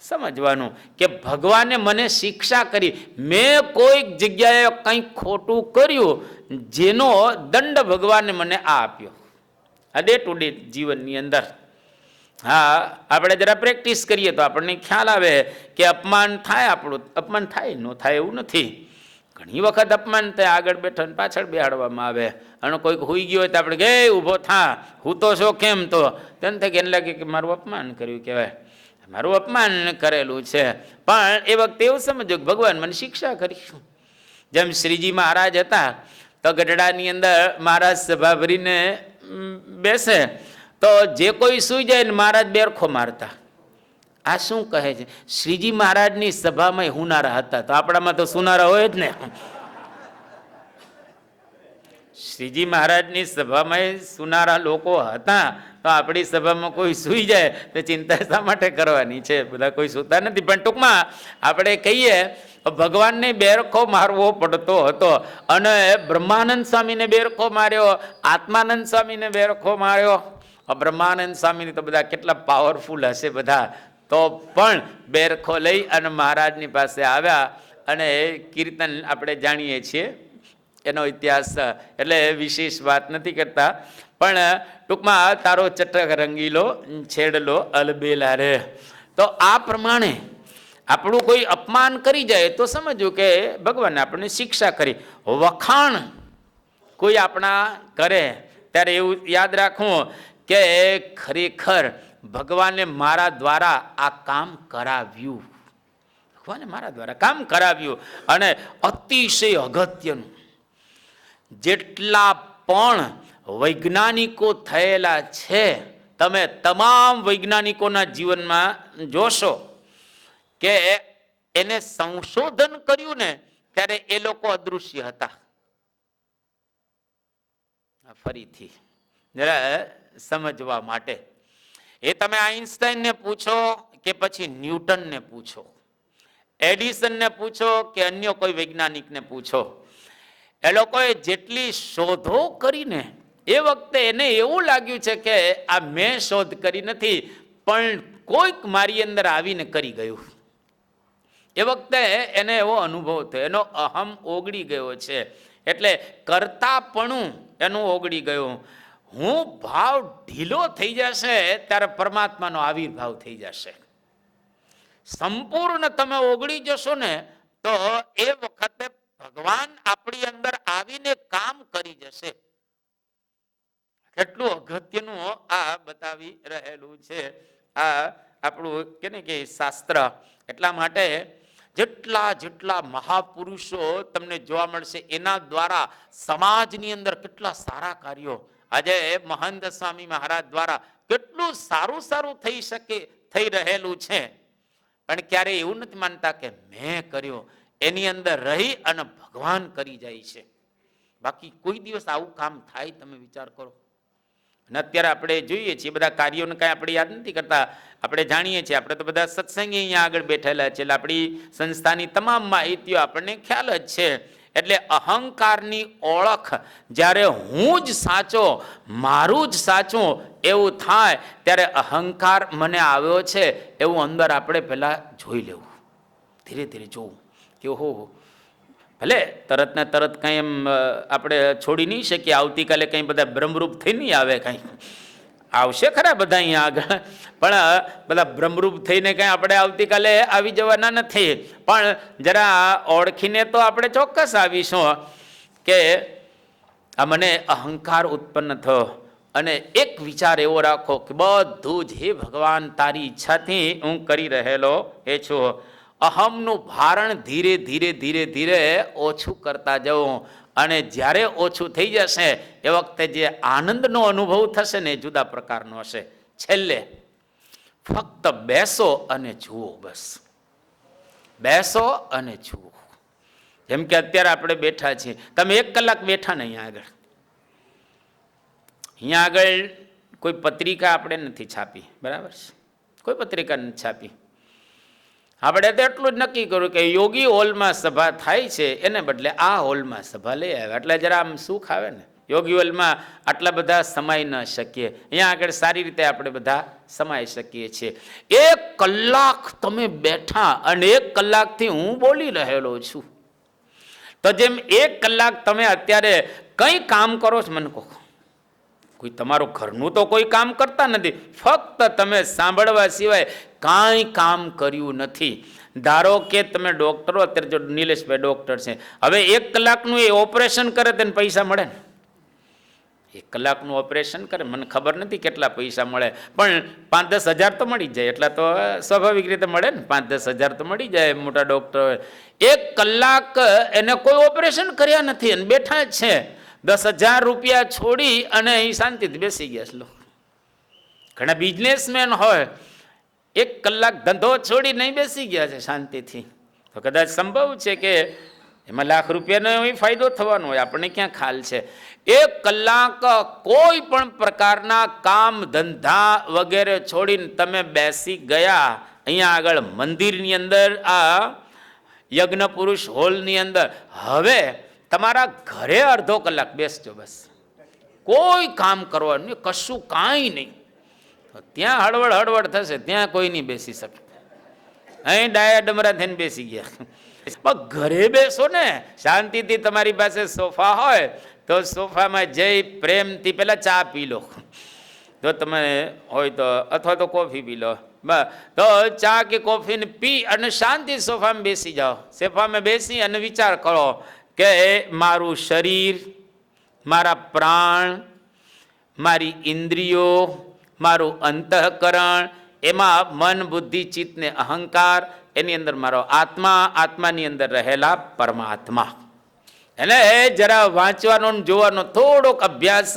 સમજવાનું કે ભગવાને મને શિક્ષા કરી. મેં કોઈક જગ્યાએ કંઈક ખોટું કર્યું જેનો દંડ ભગવાને મને આ આપ્યો. આ ડે ટુ ડે જીવનની અંદર. હા, આપણે જરા પ્રેક્ટિસ કરીએ તો આપણને ખ્યાલ આવે કે અપમાન થાય, આપણું અપમાન થાય, ન થાય એવું નથી. ઘણી વખત અપમાન થાય, આગળ બેઠો ને પાછળ બેહાડવામાં આવે. અને કોઈક હુઈ ગયો હોય તો આપણે ગે ઊભો થા, હું તો છો કેમ? તો તેને થાય કે એને લાગે કે મારું અપમાન કર્યું કહેવાય, મારું અપમાન કરેલું છે. પણ એ વખતે એવું સમજો કે ભગવાન મને શિક્ષા કરી. જેમ શ્રીજી મહારાજ હતા તો ગઢડાની અંદર મહારાજ સભા ભરીને બેસે તો જે કોઈ સૂઈ જાય ને મહારાજ બેરખો મારતા. આ શું કહે છે? શ્રીજી મહારાજની સભામાં હુનારા હતા, તો આપણામાં તો સુનારા હોય જ ને. શ્રીજી મહારાજની સભામાં સુનારા લોકો હતા તો આપણી સભામાં કોઈ સૂઈ જાય તો ચિંતા શા માટે કરવાની છે? બધા કોઈ સૂતા નથી. પણ ટૂંકમાં આપણે કહીએ ભગવાનને બેરખો મારવો પડતો હતો. અને બ્રહ્માનંદ સ્વામીને બેરખો માર્યો, આત્માનંદ સ્વામીને બેરખો માર્યો. બ્રહ્માનંદ સ્વામીને તો બધા કેટલા પાવરફુલ હશે બધા, તો પણ બેરખો લઈ અને મહારાજની પાસે આવ્યા. અને કીર્તન આપણે જાણીએ છીએ, એનો ઇતિહાસ એટલે વિશેષ વાત નથી કરતા. પણ ટૂંકમાં તારો ચટક રંગીલો છેડલો અલબેલા રે. તો આ પ્રમાણે આપણું કોઈ અપમાન કરી જાય તો સમજવું કે ભગવાને આપણને શિક્ષા કરી. વખાણ કોઈ આપણા કરે ત્યારે એવું યાદ રાખવું કે ખરેખર ભગવાને મારા દ્વારા આ કામ કરાવ્યું, ભગવાને મારા દ્વારા કામ કરાવ્યું. અને અતિશય અગત્યનું, જેટલા પણ વૈજ્ઞાનિકો થયેલા છે, તમે તમામ વૈજ્ઞાનિકોના જીવનમાં જોશો કે એને સંશોધન કર્યું ને ત્યારે એ લોકો અદૃશ્ય હતા. ફરીથી જરા સમજવા માટે, એ તમે આઈન્સ્ટાઈનને પૂછો કે પછી ન્યૂટનને પૂછો, એડિસનને પૂછો કે અન્ય કોઈ વૈજ્ઞાનિકને પૂછો, એ લોકોએ જેટલી શોધો કરીને એ વખતે એને એવું લાગ્યું છે કે આ મેં શોધ કરી નથી, પણ કોઈક મારી અંદર આવીને કરી ગયું. એ વખતે એને એવો અનુભવ થયો, એનો અહમ ઓગળી ગયો છે, એટલે કરતાપણું એનું ઓગળી ગયું. હું ભાવ ઢીલો થઈ જશે ત્યારે પરમાત્માનો આવિર્ભાવ થઈ જશે. સંપૂર્ણ તમે ઓગળી જશો ને તો એ વખતે ભગવાન આપણી અંદર આવીને કામ કરી જશે. કેટલું અગત્યનું આ બતાવી રહેલું છે આ આપણું કે શાસ્ત્ર. એટલા માટે જેટલા મહાપુરુષો તમને જોવા મળશે એના દ્વારા સમાજની અંદર કેટલા સારા કાર્યો, આજે મહંત સ્વામી મહારાજ દ્વારા કેટલું સારું થઈ રહેલું છે. પણ ક્યારે એવું નથી માનતા કે મેં કર્યો, એની અંદર રહી અને ભગવાન કરી જાય છે. બાકી કોઈ દિવસ આવું કામ થાય? તમે વિચાર કરો. અને અત્યારે આપણે જોઈએ છીએ બધા કાર્યોને કાંઈ આપણે યાદ નથી કરતા. આપણે જાણીએ છીએ, આપણે તો બધા સત્સંગી અહીંયા આગળ બેઠેલા છે, એટલે આપણી સંસ્થાની તમામ માહિતીઓ આપણને ખ્યાલ જ છે. એટલે અહંકારની ઓળખ જ્યારે હું જ સાચો, મારું જ સાચું એવું થાય ત્યારે અહંકાર મને આવ્યો છે એવું અંદર આપણે પહેલાં જોઈ લેવું, ધીરે ધીરે જોવું કે ઓહો, ભલે તરત ને તરત કંઈ એમ આપણે છોડી નહીં શકીએ. આવતીકાલે કંઈ બધા બ્રહ્મરૂપ થઈ નહીં આવે, કંઈ આવશે ખરા બધા અહીંયા આગળ, પણ બધા બ્રહ્મરૂપ થઈને કંઈ આપણે આવતીકાલે આવી જવાના નથી. પણ જરા ઓળખીને તો આપણે ચોક્કસ આવીશું કે આ મને અહંકાર ઉત્પન્ન થયો. અને એક વિચાર એવો રાખો કે બધું જ હે ભગવાન તારી ઈચ્છાથી હું કરી રહેલો એ છું. અહમનું ભારણ ધીરે ધીરે ધીરે ધીરે ઓછું કરતા જવું. અને જ્યારે ઓછું થઈ જશે એ વખતે જે આનંદનો અનુભવ થશે ને એ જુદા પ્રકારનો હશે. છેલ્લે ફક્ત બેસો અને જુઓ, બસ બેસો અને જુઓ. જેમ કે અત્યારે આપણે બેઠા છીએ, તમે 1 કલાક બેઠા ને અહીંયા આગળ કોઈ પત્રિકા આપણે નથી છાપી, બરાબર છે? કોઈ પત્રિકા નથી છાપી. આપણે તો એટલું જ નક્કી કર્યું કે યોગી હોલમાં સભા થાય છે, એને બદલે આ હોલમાં સભા લઈ આવ્યા, એટલે જરા આમ સુખ આવે ને. યોગી હોલમાં આટલા બધા સમાઈ ન શકીએ, અહીંયા આગળ સારી રીતે આપણે બધા સમાઈ શકીએ છીએ. 1 કલાક તમે બેઠા અને 1 કલાકથી હું બોલી રહેલો છું. તો જેમ 1 કલાક તમે અત્યારે કંઈ કામ કરો છો, મને કહો, કોઈ તમારું ઘરનું તો કોઈ કામ કરતા નથી, ફક્ત તમે સાંભળવા સિવાય કાંઈ કામ કર્યું નથી. ધારો કે તમે ડૉક્ટરો, અત્યારે જો નિલેશભાઈ ડૉક્ટર છે, હવે 1 કલાકનું એ ઓપરેશન કરે તેને પૈસા મળે ને? 1 કલાકનું ઓપરેશન કરે, મને ખબર નથી કેટલા પૈસા મળે, પણ 5-10 હજાર તો મળી જાય. એટલા તો સ્વાભાવિક રીતે મળે ને, 5-10 હજાર તો મળી જાય મોટા ડૉક્ટર. 1 કલાક એને કોઈ ઓપરેશન કર્યા નથી અને બેઠા જ છે. 10,000 રૂપિયા છોડી અને અહીં શાંતિથી બેસી ગયા છે. ઘણા બિઝનેસમેન હોય 1 કલાક ધંધો છોડી નહીં બેસી ગયા છે શાંતિથી. તો કદાચ સંભવ છે કે એમાં લાખ રૂપિયાનો ફાયદો થવાનો હોય, આપણને ક્યાં ખ્યાલ છે. 1 કલાક કોઈ પણ પ્રકારના કામ ધંધા વગેરે છોડીને તમે બેસી ગયા અહીંયા આગળ મંદિરની અંદર, આ યજ્ઞ પુરુષ હોલની અંદર. હવે તમારા ઘરે અડધો કલાક બેસજો, બસ કોઈ કામ કરવાનું નહીં, કશું કાંઈ નહીં. ત્યાં હળવડ થશે, ત્યાં કોઈ નહીં બેસી શકે. અહીં ડાયા ડમરા થઈને બેસી ગયા. પણ ઘરે બેસો ને શાંતિથી, તમારી પાસે સોફા હોય તો સોફામાં જઈ પ્રેમથી પેલા ચા પી લો. જો તમે હોય તો, અથવા તો કોફી પી લો, બસ. તો ચા કે કોફીને પી અને શાંતિ સોફામાં બેસી જાઓ. સોફામાં બેસી અને વિચાર કરો કે મારું શરીર, મારા પ્રાણ, મારી ઇન્દ્રિયો, મારું અંતઃકરણ, એમાં મન, બુદ્ધિ, ચિત્ત ને અહંકાર, એની અંદર મારો આત્મા, આત્માની અંદર રહેલા પરમાત્મા. એટલે જરા વાંચવાનો જોવાનો થોડોક અભ્યાસ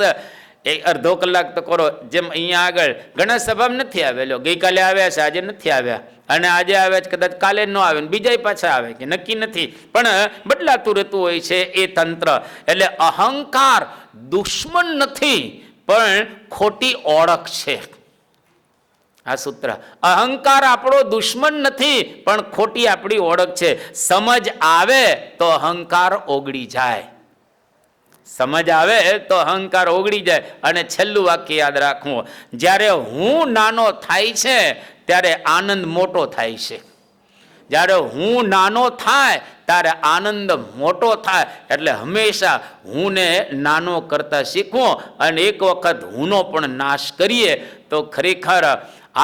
અડધો કલાક તો કરો. જેમ અહીંયા આગળ ઘણા સભામાં નથી આવેલો, ગઈકાલે આવ્યા છે, આજે નથી આવ્યા, અને આજે આવ્યા છે કદાચ કાલે ન આવે, બીજા પાછા આવે કે નક્કી નથી, પણ બદલાતું રહેતું હોય છે એ તંત્ર. એટલે અહંકાર દુશ્મન નથી, પણ ખોટી ઓળખ છે. આ સૂત્ર, અહંકાર આપણો દુશ્મન નથી, પણ ખોટી આપણી ઓળખ છે. સમજ આવે તો અહંકાર ઓગળી જાય, સમજ આવે તો અહંકાર ઓગળી જાય. અને છેલ્લું વાક્ય યાદ રાખવું, જ્યારે હું નાનો થાય છે ત્યારે આનંદ મોટો થાય છે. જ્યારે હું નાનો થાય ત્યારે આનંદ મોટો થાય. એટલે હંમેશા હુંને નાનો કરતા શીખવું, અને એક વખત હુંનો પણ નાશ કરીએ તો ખરેખર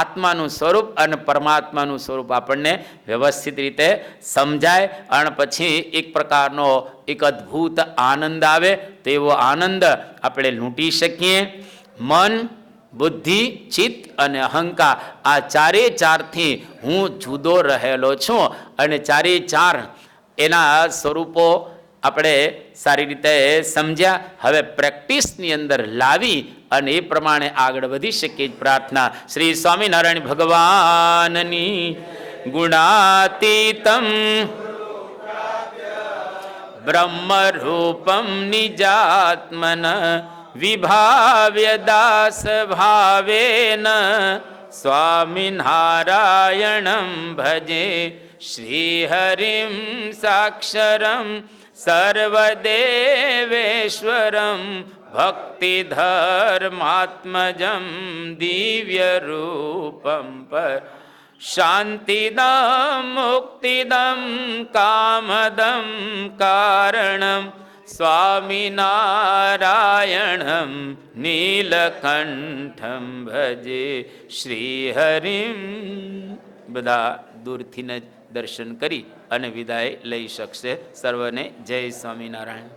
આત્માનું સ્વરૂપ અને પરમાત્માનું સ્વરૂપ આપણને વ્યવસ્થિત રીતે સમજાય. અને પછી એક પ્રકારનો એક અદ્ભુત આનંદ આવે. તો એવો આનંદ આપણે લૂંટી શકીએ. મન, બુદ્ધિ, ચિત્ત અને અહંકાર, આ ચારે ચારથી હું જુદો રહેલો છું. અને ચારે ચાર એના સ્વરૂપો આપણે સારી રીતે સમજ્યા. હવે પ્રેક્ટિસની અંદર લાવી અને એ પ્રમાણે આગળ વધી શકીએ. પ્રાર્થના શ્રી સ્વામિનારાયણ ભગવાનની. ગુણાતીતમ બ્રહ્મરૂપમ નિજાત્મન વિભાવ્ય દાસ ભાવેન સ્વામિનારાયણં ભજે શ્રીહરિમ સાક્ષરમ સર્વદેવેશ્વરમ ભક્તિધર્માત્મજમ દિવ્યરૂપમ પર શાંતિદમ મુક્તિદમ કામદમ કારણમ સ્વામિનારાયણમ નીલકંઠમ ભજે શ્રીહરિમ. બધા દૂરથી જ દર્શન કરી અને વિદાય લઈ શકશે. સર્વને જય સ્વામિનારાયણ.